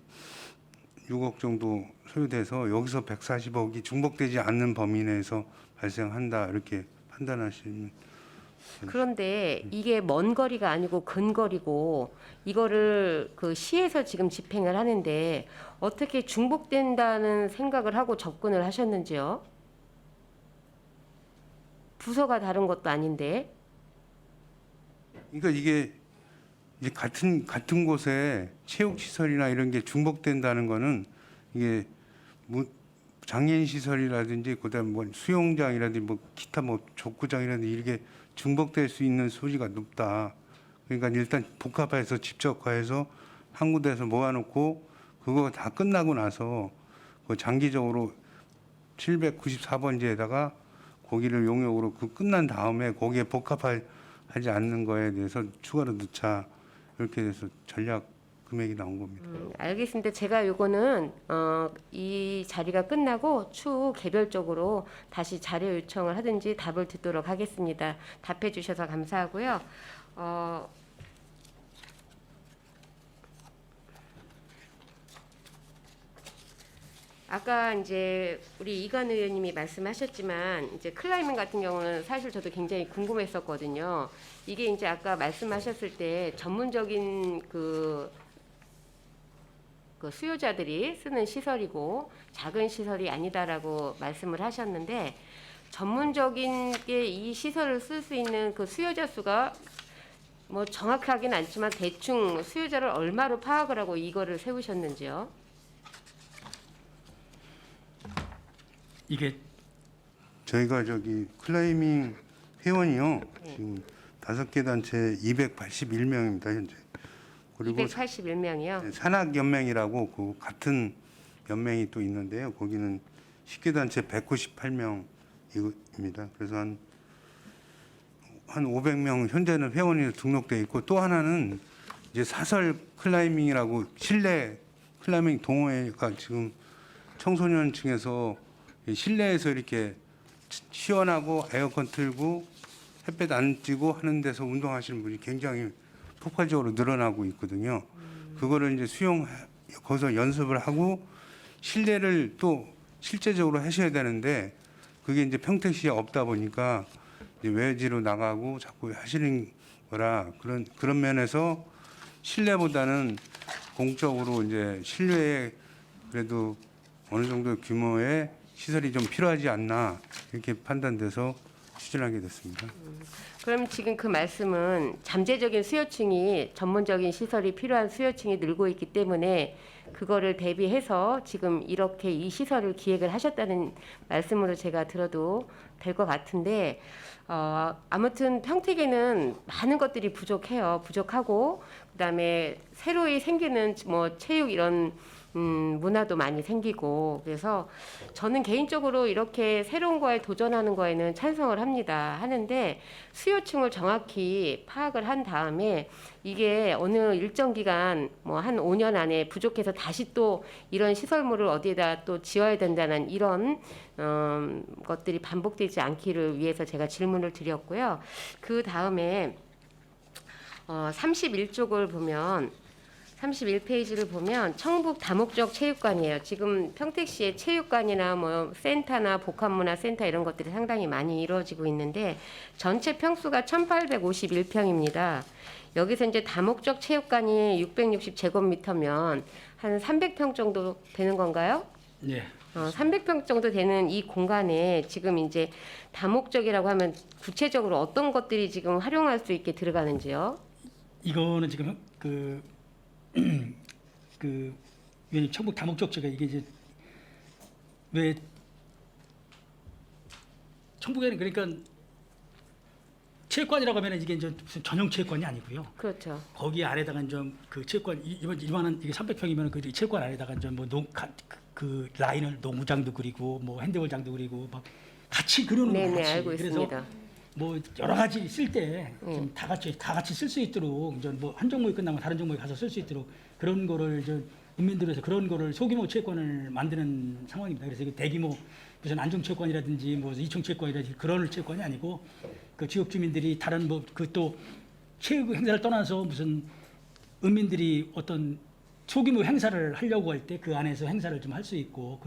S6: 정도 소요돼서 여기서 140억이 중복되지 않는 범위 내에서 발생한다 이렇게 판단하시면
S2: 그런데 이게 먼 거리가 아니고 근거리고 이거를 그 시에서 지금 집행을 하는데 어떻게 중복된다는 생각을 하고 접근을 하셨는지요? 부서가 다른 것도 아닌데.
S6: 그러니까 이게 이제 같은 곳에 체육 시설이나 이런 게 중복된다는 거는 이게 장애인 시설이라든지 그다음 뭐 수영장이라든지 뭐 기타 뭐 족구장이라든지 이렇게 중복될 수 있는 소지가 높다. 그러니까 일단 복합해서 집적화해서 한 군데에서 모아놓고 그거 다 끝나고 나서 그 장기적으로 794번지에다가 거기를 용역으로 그 끝난 다음에 거기에 복합하지 않는 거에 대해서 추가로 넣자 이렇게 돼서 전략 금액이 나온 겁니다.
S2: 알겠습니다. 제가 요거는 이 자리가 끝나고 추후 개별적으로 다시 자료 요청을 하든지 답을 듣도록 하겠습니다. 답해 주셔서 감사하고요. 아까 이제 우리 이관 의원님이 말씀하셨지만 이제 클라이밍 같은 경우는 사실 저도 굉장히 궁금했었거든요. 이게 이제 아까 말씀하셨을 때 전문적인 그 수요자들이 쓰는 시설이고 작은 시설이 아니다라고 말씀을 하셨는데 전문적인 게 이 시설을 쓸 수 있는 그 수요자 수가 뭐 정확하긴 않지만 대충 수요자를 얼마로 파악을 하고 이거를 세우셨는지요?
S3: 이게
S6: 저희가 저기 클라이밍 회원이요 지금 5개 단체 281명입니다 현재. 그리고
S2: 281명이요.
S6: 산악연맹이라고 그 같은 연맹이 또 있는데요. 거기는 10개 단체 198명입니다. 그래서 한 500명 현재는 회원이 등록돼 있고 또 하나는 이제 사설 클라이밍이라고 실내 클라이밍 동호회가 지금 청소년층에서 실내에서 이렇게 시원하고 에어컨 틀고 햇볕 안 쬐고 하는 데서 운동하시는 분이 굉장히 폭발적으로 늘어나고 있거든요. 그거를 이제 거기서 연습을 하고 실내를 또 실제적으로 하셔야 되는데 그게 이제 평택시에 없다 보니까 이제 외지로 나가고 자꾸 하시는 거라 그런 면에서 실내보다는 공적으로 이제 실내에 그래도 어느 정도 규모의 시설이 좀 필요하지 않나 이렇게 판단돼서 추진하게 됐습니다.
S2: 그럼 지금 그 말씀은 잠재적인 수요층이 전문적인 시설이 필요한 수요층이 늘고 있기 때문에 그거를 대비해서 지금 이렇게 이 시설을 기획을 하셨다는 말씀으로 제가 들어도 될 것 같은데 아무튼 평택에는 많은 것들이 부족하고 그다음에 새로이 생기는 뭐 체육 이런 문화도 많이 생기고 그래서 저는 개인적으로 이렇게 새로운 거에 도전하는 거에는 찬성을 하는데 수요층을 정확히 파악을 한 다음에 이게 어느 일정 기간 뭐 한 5년 안에 부족해서 다시 또 이런 시설물을 어디에다 또 지어야 된다는 이런 것들이 반복되지 않기를 위해서 제가 질문을 드렸고요. 그 다음에 31쪽을 보면 31페이지를 보면 청북 다목적 체육관이에요. 지금 평택시의 체육관이나 뭐 센터나 복합문화센터 이런 것들이 상당히 많이 이루어지고 있는데 전체 평수가 1851평입니다. 여기서 이제 다목적 체육관이 660제곱미터면 한 300평 정도 되는 건가요?
S3: 네.
S2: 300평 정도 되는 이 공간에 지금 이제 다목적이라고 하면 구체적으로 어떤 것들이 지금 활용할 수 있게 들어가는지요?
S3: 이거는 지금 왜 청북 다목적지가 이게 이제 왜 청북에는 그러니까 체육관이라고 하면 이게 이제 무슨 전용 체육관이 아니고요.
S2: 그렇죠.
S3: 거기 아래다가 좀 그 체육관 이만한 이게 300평이면 그 체육관 아래다가 좀그 라인을 농구장도 그리고 뭐 핸드볼장도 그리고 막 같이 그러는 거
S2: 네네
S3: 같이.
S2: 알고
S3: 그래서
S2: 있습니다.
S3: 뭐 여러 가지 쓸 때 좀 다 같이 쓸 수 있도록 이제 뭐 한 종목이 끝나면 다른 종목에 가서 쓸 수 있도록 그런 거를 이제 인민들에서 그런 거를 소규모 체육관을 만드는 상황입니다. 그래서 이게 대규모 무슨 안정체육관이라든지 뭐 이층체육관이라든지 그런 체육관이 아니고 그 지역 주민들이 다른 뭐 그 또 체육 행사를 떠나서 무슨 은민들이 어떤 소규모 행사를 하려고 할 때 그 안에서 행사를 좀 할 수 있고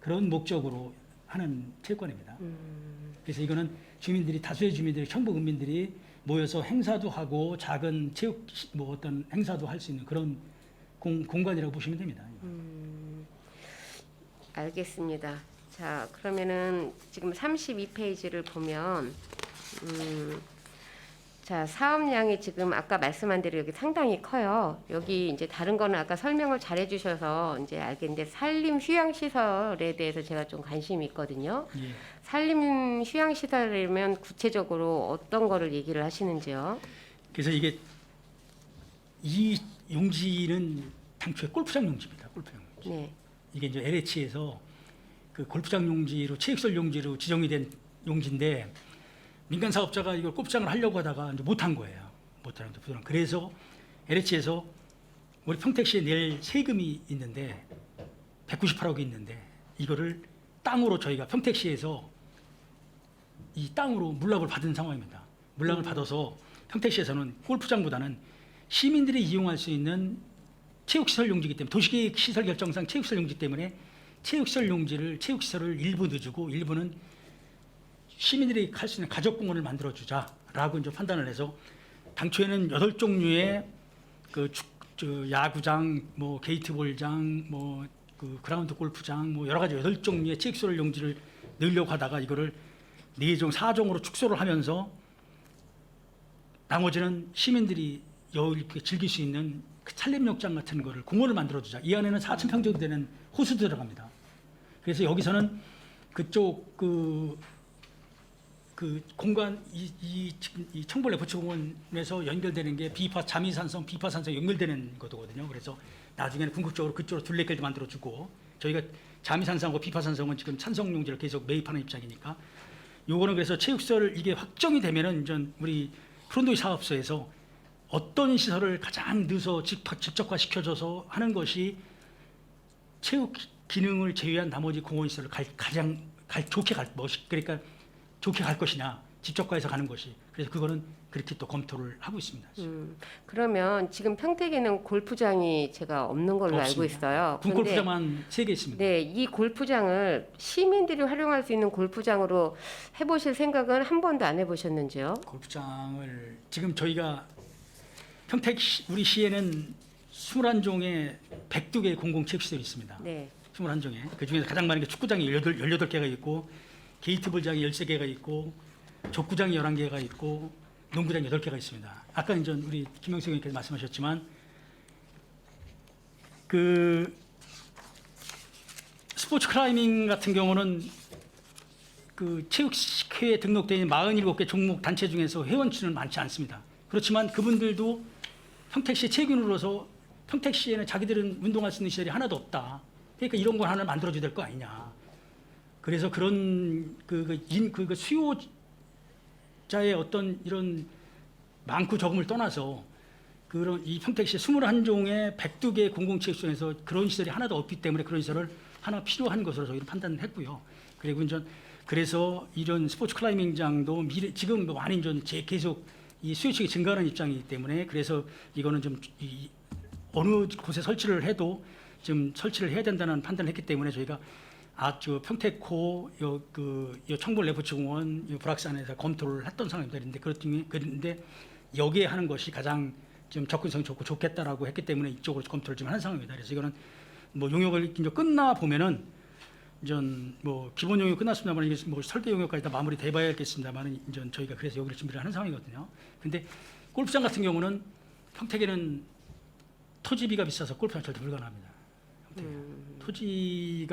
S3: 그런 목적으로 하는 체육관입니다. 그래서 이거는 주민들이 다수의 주민들이 경북 은민들이 모여서 행사도 하고 작은 체육 뭐 어떤 행사도 할 수 있는 그런 공간이라고 보시면 됩니다.
S2: 알겠습니다. 자, 그러면은 지금 32페이지를 보면 자, 사업량이 지금 아까 말씀한 대로 여기 상당히 커요. 여기 이제 다른 거는 아까 설명을 잘 해주셔서 이제 알겠는데 산림 휴양 시설에 대해서 제가 좀 관심이 있거든요.
S3: 예.
S2: 산림 휴양 시설이면 구체적으로 어떤 거를 얘기를 하시는지요?
S3: 그래서 이게 이 용지는 당초에 골프장 용지입니다. 골프장 용지.
S2: 네.
S3: 이게 이제 LH에서 그 골프장 용지로 체육시설 용지로 지정이 된 용지인데 민간 사업자가 이걸 골프장을 하려고 하다가 이제 못한 거예요. 못하는 부분은. 그래서 LH에서 우리 평택시에 낼 세금이 있는데 198억이 있는데 이거를 땅으로 저희가 평택시에서 이 땅으로 물납을 받은 상황입니다. 물납을 받아서 평택시에서는 골프장보다는 시민들이 이용할 수 있는 체육시설 용지이기 때문에 도시계획 시설 결정상 체육시설 용지 때문에 체육시설을 일부 넣어주고 일부는 시민들이 갈 수 있는 가족공원을 만들어주자라고 이제 판단을 해서 당초에는 8종류의 저 야구장, 뭐 게이트볼장, 뭐 그 그라운드 골프장, 뭐 여러 가지 8종류의 체육시설 용지를 넣으려고 하다가 이거를 4종, 4종으로 축소를 하면서 나머지는 시민들이 이렇게 즐길 수 있는 그 산림욕장 같은 거를 공원을 만들어주자. 이 안에는 4,000평 정도 되는 호수도 들어갑니다. 그래서 여기서는 그쪽 그 공간 이 청벌 레포츠공원에서 연결되는 게 자미산성, 비파산성 연결되는 거거든요. 그래서 나중에는 궁극적으로 그쪽으로 둘레길도 만들어주고 저희가 자미산성하고 비파산성은 지금 찬성용지를 계속 매입하는 입장이니까 요거는 그래서 체육시설을 이게 확정이 되면은 이제 우리 푸른도시 사업소에서 어떤 시설을 가장 넣어서 직접화 시켜줘서 하는 것이 체육 기능을 제외한 나머지 공원 시설을 가장 좋게 그러니까 좋게 갈 것이냐 직접화해서 가는 것이 그래서 그거는 그렇게 또 검토를 하고 있습니다.
S2: 그러면 지금 평택에는 골프장이 제가 없는 걸로 알고
S3: 없습니다.
S2: 있어요.
S3: 군
S2: 근데
S3: 골프장만 3개 있습니다.
S2: 네, 이 골프장을 시민들이 활용할 수 있는 골프장으로 해보실 생각은 한 번도 안 해보셨는지요?
S3: 골프장을 지금 저희가 평택 우리 시에는 21종의 102개의 공공체육시설이 있습니다.
S2: 네.
S3: 21종에 그중에서 가장 많은 게 축구장이 18개가 있고 게이트볼장이 13개가 있고 족구장이 11개가 있고 농구장이 8개가 있습니다. 아까 이제 우리 김영석 의원께서 말씀하셨지만 그 스포츠 클라이밍 같은 경우는 그 체육회에 등록되어 있는 47개 종목 단체 중에서 회원수는 많지 않습니다. 그렇지만 그분들도 평택시 체육인으로서 평택시에는 자기들은 운동할 수 있는 시설이 하나도 없다. 그러니까 이런 걸 하나 만들어줘야 될 거 아니냐. 그래서 그런 수요자의 어떤 이런 많고 적음을 떠나서 그런 이 평택시 21종의 102개 공공체육시설에서 그런 시설이 하나도 없기 때문에 그런 시설을 하나 필요한 것으로 저희는 판단을 했고요. 그리고 이제 그래서 이런 스포츠 클라이밍장도 지금 많이 이제 계속 이 수요층이 증가하는 입장이기 때문에 그래서 이거는 좀 어느 곳에 설치를 해도 좀 설치를 해야 된다는 판단을 했기 때문에 저희가 저 평택호 요 청벌 레포츠공원 요 불악산에서 검토를 했던 상황입니다. 그런데 여기에 하는 것이 가장 좀 접근성이 좋고 좋겠다라고 했기 때문에 이쪽으로 검토를 좀 하는 상황입니다. 그래서 이거는 뭐 용역을 이제 끝나 보면은 이전 뭐 기본 용역 끝났습니다만 이게 뭐 설계 용역까지 다 마무리 돼봐야겠습니다만 이제 저희가 그래서 여기를 준비를 하는 상황이거든요. 근데 골프장 같은 경우는 평택에는 토지비가 비싸서 골프장 절대 불가능합니다. 토지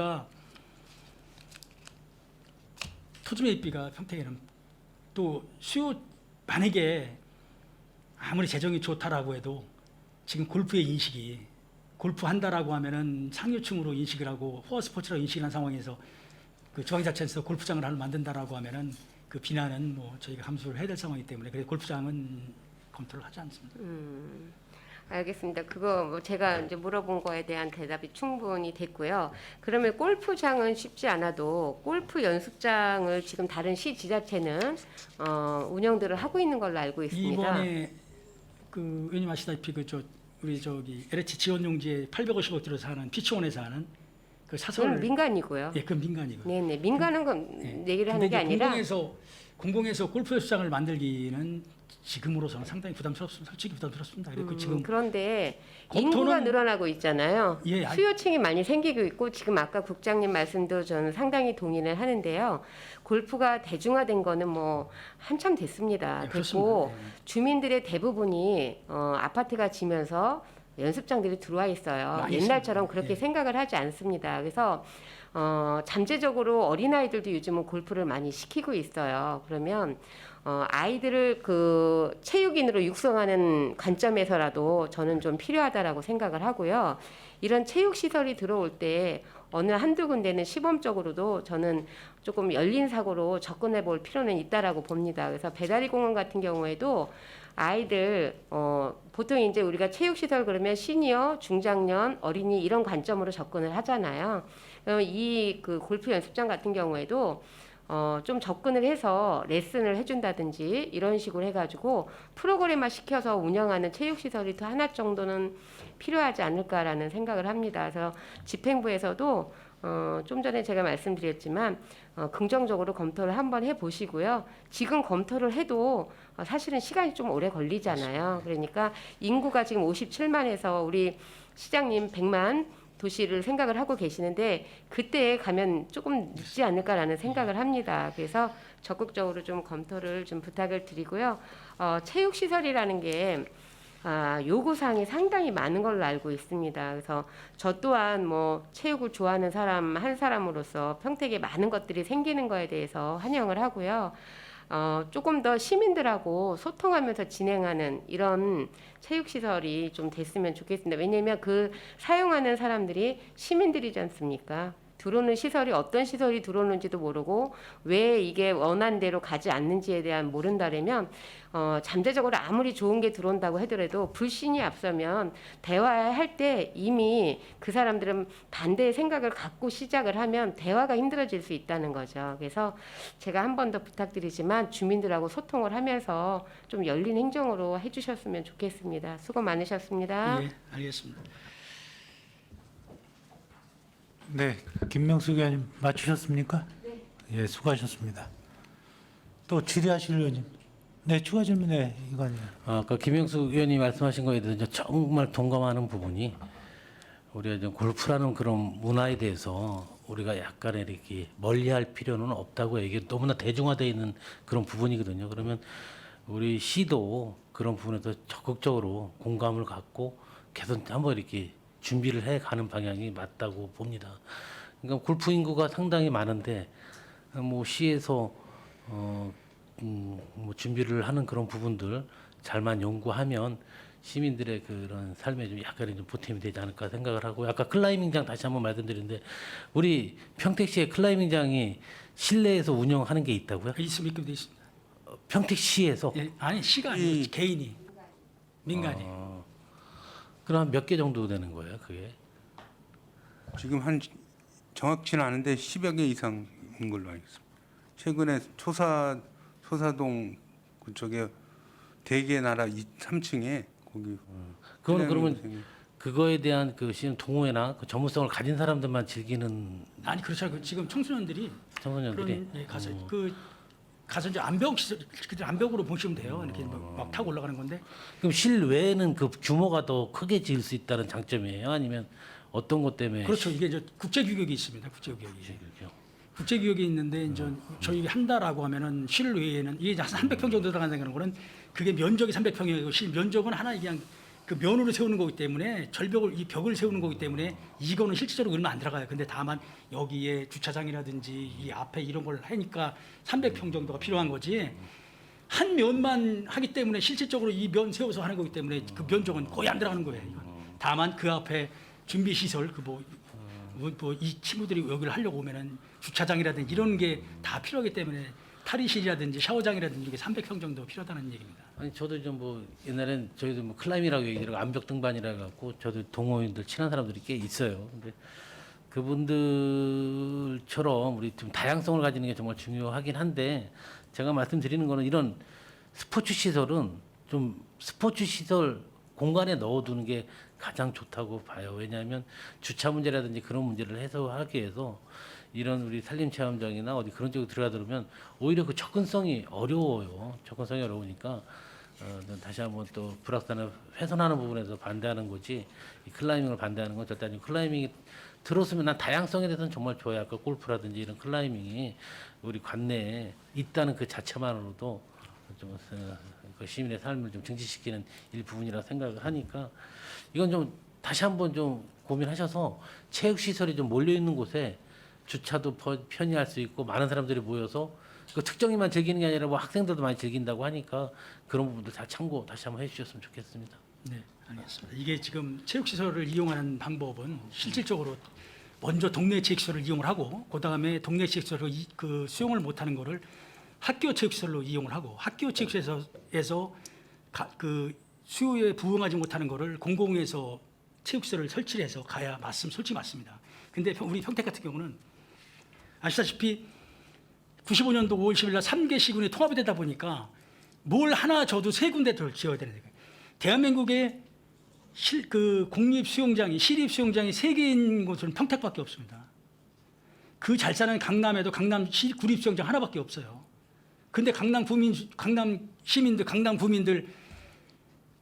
S3: 매입비가 평택에는 또 수요 만약에 아무리 재정이 좋다라고 해도 지금 골프의 인식이 골프 한다라고 하면은 상류층으로 인식을 하고 호화 스포츠라고 인식을 한 상황에서 그 지방자치에서 골프장을 하나 만든다라고 하면은 그 비난은 뭐 저희가 감수를 해야 될 상황이기 때문에 그래서 골프장은 검토를 하지 않습니다.
S2: 알겠습니다. 그거 뭐 제가 이제 물어본 거에 대한 대답이 충분히 됐고요. 그러면 골프장은 쉽지 않아도 골프 연습장을 지금 다른 시 지자체는 운영들을 하고 있는 걸로 알고 있습니다.
S3: 이번에 그 의원님 아시다시피 우리 LH 지원용지에 850억 들여서 하는 피치원에서 하는 그
S2: 그건
S3: 사설
S2: 민간이고요.
S3: 예, 그 민간이고.
S2: 네네. 민간은 건
S3: 예.
S2: 얘기를 하는 게
S3: 근데 이제
S2: 아니라
S3: 공공에서 골프 연습장을 만들기는 지금으로서는 상당히 부담스럽습니다. 솔직히 부담스럽습니다. 그리고 지금
S2: 그런데
S3: 검토는-
S2: 인구가 늘어나고 있잖아요.
S3: 예,
S2: 수요층이 많이 생기고 있고 지금 아까 국장님 말씀도 저는 상당히 동의를 하는데요. 골프가 대중화된 거는 뭐 한참 됐습니다.
S3: 예,
S2: 됐고
S3: 그렇습니다. 예.
S2: 주민들의 대부분이 아파트가 지면서 연습장들이 들어와 있어요.
S3: 많이
S2: 옛날처럼
S3: 있습니다.
S2: 그렇게
S3: 예.
S2: 생각을 하지 않습니다. 그래서 잠재적으로 어린아이들도 요즘은 골프를 많이 시키고 있어요. 그러면 아이들을 그 체육인으로 육성하는 관점에서라도 저는 좀 필요하다라고 생각을 하고요. 이런 체육 시설이 들어올 때 어느 한두 군데는 시범적으로도 저는 조금 열린 사고로 접근해 볼 필요는 있다라고 봅니다. 그래서 배다리 공원 같은 경우에도 아이들 보통 이제 우리가 체육 시설 그러면 시니어, 중장년, 어린이 이런 관점으로 접근을 하잖아요. 이 그 골프 연습장 같은 경우에도 좀 접근을 해서 레슨을 해준다든지 이런 식으로 해가지고 프로그램화 시켜서 운영하는 체육시설이 또 하나 정도는 필요하지 않을까라는 생각을 합니다. 그래서 집행부에서도 좀 전에 제가 말씀드렸지만 긍정적으로 검토를 한번 해보시고요. 지금 검토를 해도 사실은 시간이 좀 오래 걸리잖아요. 그러니까 인구가 지금 57만에서 우리 시장님 100만 도시를 생각을 하고 계시는데 그때에 가면 조금 늦지 않을까라는 생각을 합니다. 그래서 적극적으로 좀 검토를 좀 부탁을 드리고요. 체육시설이라는 게 요구사항이 상당히 많은 걸로 알고 있습니다. 그래서 저 또한 뭐 체육을 좋아하는 사람 한 사람으로서 평택에 많은 것들이 생기는 거에 대해서 환영을 하고요. 조금 더 시민들하고 소통하면서 진행하는 이런 체육시설이 좀 됐으면 좋겠습니다. 왜냐하면 그 사용하는 사람들이 시민들이지 않습니까? 들어오는 시설이 어떤 시설이 들어오는지도 모르고 왜 이게 원한 대로 가지 않는지에 대한 모른다라면 잠재적으로 아무리 좋은 게 들어온다고 하더라도 불신이 앞서면 대화할 때 이미 그 사람들은 반대의 생각을 갖고 시작을 하면 대화가 힘들어질 수 있다는 거죠. 그래서 제가 한 번 더 부탁드리지만 주민들하고 소통을 하면서 좀 열린 행정으로 해주셨으면 좋겠습니다. 수고 많으셨습니다.
S3: 예, 알겠습니다.
S1: 네, 김명수 의원님 맞추셨습니까? 네. 예, 수고하셨습니다. 또 질의하실 의원님. 네, 추가 질문 네, 이거요.
S5: 아까 김영수 의원이 말씀하신 거에 대해서 정말 동감하는 부분이 우리가 이제 골프라는 그런 문화에 대해서 우리가 약간의 이렇게 멀리할 필요는 없다고 이게 너무나 대중화되어 있는 그런 부분이거든요. 그러면 우리 시도 그런 부분에서 적극적으로 공감을 갖고 계속 한번 이렇게 준비를 해 가는 방향이 맞다고 봅니다. 그러니까 골프 인구가 상당히 많은데 뭐 시에서 뭐 준비를 하는 그런 부분들 잘만 연구하면 시민들의 그런 삶에 좀 약간의 좀 보탬이 되지 않을까 생각을 하고 아까 클라이밍장 다시 한번 말씀드리는데 우리 평택시에 클라이밍장이 실내에서 운영하는 게 있다고요?
S3: 있습니까? 있습니다.
S5: 평택시에서
S3: 예, 아니 시가 아니고 개인이 민간이.
S5: 그럼 몇 개 정도 되는 거예요, 그게?
S6: 지금 한 정확치는 않은데 10여 개 이상인 걸로 알고 있습니다. 최근에 소사동 그쪽에 대개 나라 3층에 거기
S5: 그거는 그러면
S6: 클라이밍
S5: 그거에 대한 그 시는 동호회나 그 전문성을 가진 사람들만 즐기는
S3: 아니 그렇죠. 지금 청소년들이
S5: 청소년들이
S3: 그런 가서 이제 암벽 시설 그들 암벽으로 보시면 돼요. 이렇게 막 타고 올라가는 건데
S5: 그럼 실외에는 그 규모가 더 크게 지을 수 있다는 장점이에요? 아니면 어떤 것 때문에?
S3: 그렇죠. 이게 이제 국제 규격이 있습니다. 국제 규격이.
S5: 그렇죠.
S3: 국제 규격이 있는데 이제 저희 한다라고 하면은 실외에는 이게 한 300평 정도 들어간다는 거는 그게 면적이 300평이고 실 면적은 하나 그냥 그 면으로 세우는 거기 때문에 절벽을 이 벽을 세우는 거기 때문에 이거는 실질적으로 얼마 안 들어가요. 근데 다만 여기에 주차장이라든지 이 앞에 이런 걸 하니까 300평 정도가 필요한 거지. 한 면만 하기 때문에 실질적으로 이 면 세워서 하는 거기 때문에 그 면적은 거의 안 들어가는 거예요. 이건. 다만 그 앞에 준비 시설 이 친구들이 여기를 하려고 오면은 주차장이라든지 이런 게 다 필요하기 때문에 탈의실이라든지 샤워장이라든지 이게 300평 정도 필요하다는 얘기입니다.
S5: 아니 저도 좀 뭐 옛날엔 저희도 뭐 클라임이라고 얘기하고 암벽 등반이라 갖고 저도 동호인들 친한 사람들이 꽤 있어요. 근데 그분들처럼 우리 좀 다양성을 가지는 게 정말 중요하긴 한데 제가 말씀드리는 거는 이런 스포츠 시설은 좀 스포츠 시설 공간에 넣어두는 게 가장 좋다고 봐요. 왜냐하면 주차 문제라든지 그런 문제를 해소하기 위해서 이런 우리 산림체험장이나 어디 그런 쪽에 들어가 들으면 오히려 그 접근성이 어려워요. 접근성이 어려우니까 다시 한번 또 불확산을 훼손하는 부분에서 반대하는 거지 이 클라이밍을 반대하는 건 절대 아니고 클라이밍이 들었으면 난 다양성에 대해서는 정말 좋아요. 아까 골프라든지 이런 클라이밍이 우리 관내에 있다는 그 자체만으로도 좀 그 시민의 삶을 좀 증진시키는 일부분이라고 생각을 하니까 이건 좀 다시 한번 좀 고민하셔서 체육시설이 좀 몰려 있는 곳에 주차도 편의할 수 있고 많은 사람들이 모여서 그 특정인만 즐기는 게 아니라 뭐 학생들도 많이 즐긴다고 하니까 그런 부분들 다 참고 다시 한번 해주셨으면 좋겠습니다.
S3: 네, 알겠습니다. 이게 지금 체육시설을 이용하는 방법은 실질적으로 먼저 동네 체육시설을 이용을 하고 그 다음에 동네 체육시설을 그 수용을 못하는 거를 학교 체육시설로 이용을 하고 학교 체육시설에서 그 수요에 부응하지 못하는 거를 공공에서 체육시설을 설치를 해서 가야 솔직히 맞습니다. 근데 우리 평택 같은 경우는 아시다시피 95년도 5월 10일 날 3개 시군이 통합이 되다 보니까 뭘 하나 줘도 세 군데를 지어야 되는 거예요. 대한민국의 그 공립 수영장이 시립 수영장이 3개인 곳은 평택밖에 없습니다. 그 잘 사는 강남에도 강남 구립 수영장 하나밖에 없어요. 근데 강남 시민들, 강남 구민들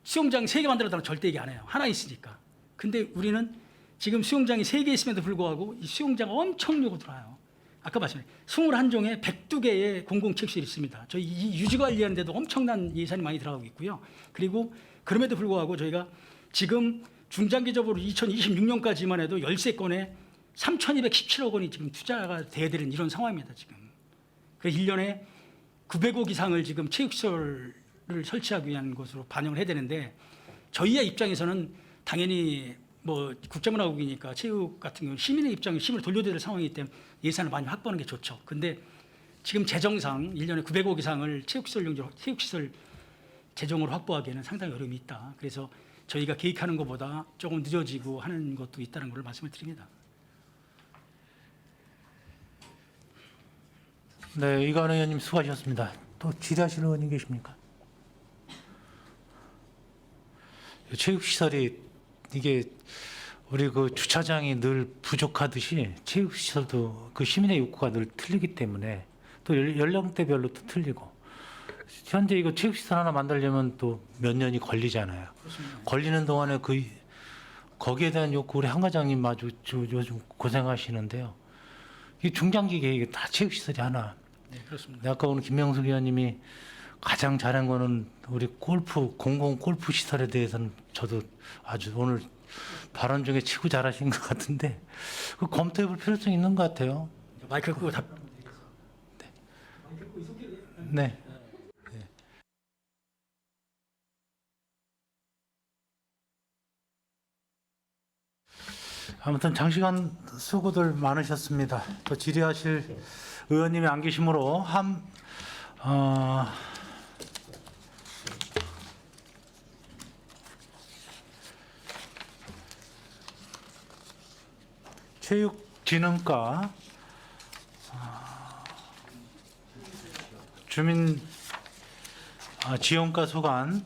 S3: 수영장 3개 만들어달라고 절대 얘기 안 해요. 하나 있으니까. 근데 우리는 지금 수영장이 3개 있음에도 불구하고 이 수영장 엄청 요구 들어와요. 아까 말씀드린 21종에 102개의 공공체육시설이 있습니다. 저희 이 유지관리하는 데도 엄청난 예산이 많이 들어가고 있고요. 그리고 그럼에도 불구하고 저희가 지금 중장기적으로 2026년까지만 해도 13건에 3,217억 원이 지금 투자가 돼야 되는 이런 상황입니다. 지금. 그래서 1년에 900억 이상을 지금 체육시설을 설치하기 위한 것으로 반영을 해야 되는데 저희의 입장에서는 당연히 뭐 국제문화국이니까 체육 같은 경우는 시민의 입장에 힘을 돌려야 될 상황이기 때문에 예산을 많이 확보하는 게 좋죠. 근데 지금 재정상 1년에 900억 이상을 체육시설 재정으로 확보하기에는 상당히 어려움이 있다. 그래서 저희가 계획하는 것보다 조금 늦어지고 하는 것도 있다는 걸 말씀을 드립니다.
S1: 네, 이관우 의원님 수고하셨습니다. 또 질의하실 의원님 계십니까? 체육시설이 이게 우리 그 주차장이 늘 부족하듯이 체육시설도 그 시민의 욕구가 늘 틀리기 때문에 또 연령대별로 또 틀리고 현재 이거 체육시설 하나 만들려면 또 몇 년이 걸리잖아요.
S3: 그렇습니다.
S1: 걸리는 동안에 거기에 대한 욕구 우리 한 과장님 아주 요즘 고생하시는데요. 이 중장기 계획이 다 체육시설이 하나.
S3: 네, 그렇습니다.
S1: 네, 아까 오늘 김명숙 의원님이 가장 잘한 거는 우리 공공 골프 시설에 대해서는 저도 아주 오늘 발언 중에 최고 잘하신 것 같은데 그 검토해볼 필요성이 있는 것 같아요.
S3: 마이크 끄고 답.
S1: 네. 아무튼 장시간 수고들 많으셨습니다. 또 질의하실 의원님이 안 계시므로 체육진흥과 주민 지원과 소관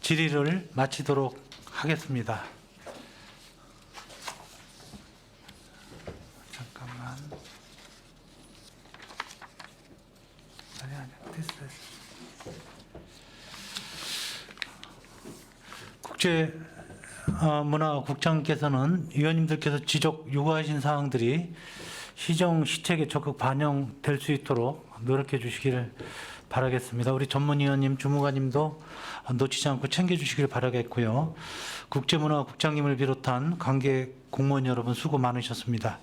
S1: 질의를 마치도록 하겠습니다. 잠깐만. 아니, 됐어. 국제문화국장께서는 의원님들께서 지적 요구하신 사항들이 시정 시책에 적극 반영될 수 있도록 노력해 주시기를 바라겠습니다. 우리 전문위원님, 주무관님도 놓치지 않고 챙겨주시길 바라겠고요. 국제문화국장님을 비롯한 관계 공무원 여러분 수고 많으셨습니다.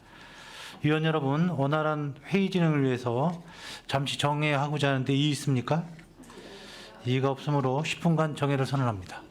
S1: 위원 여러분, 원활한 회의 진행을 위해서 잠시 정회하고자 하는데 이의 있습니까? 이의가 없으므로 10분간 정회를 선언합니다.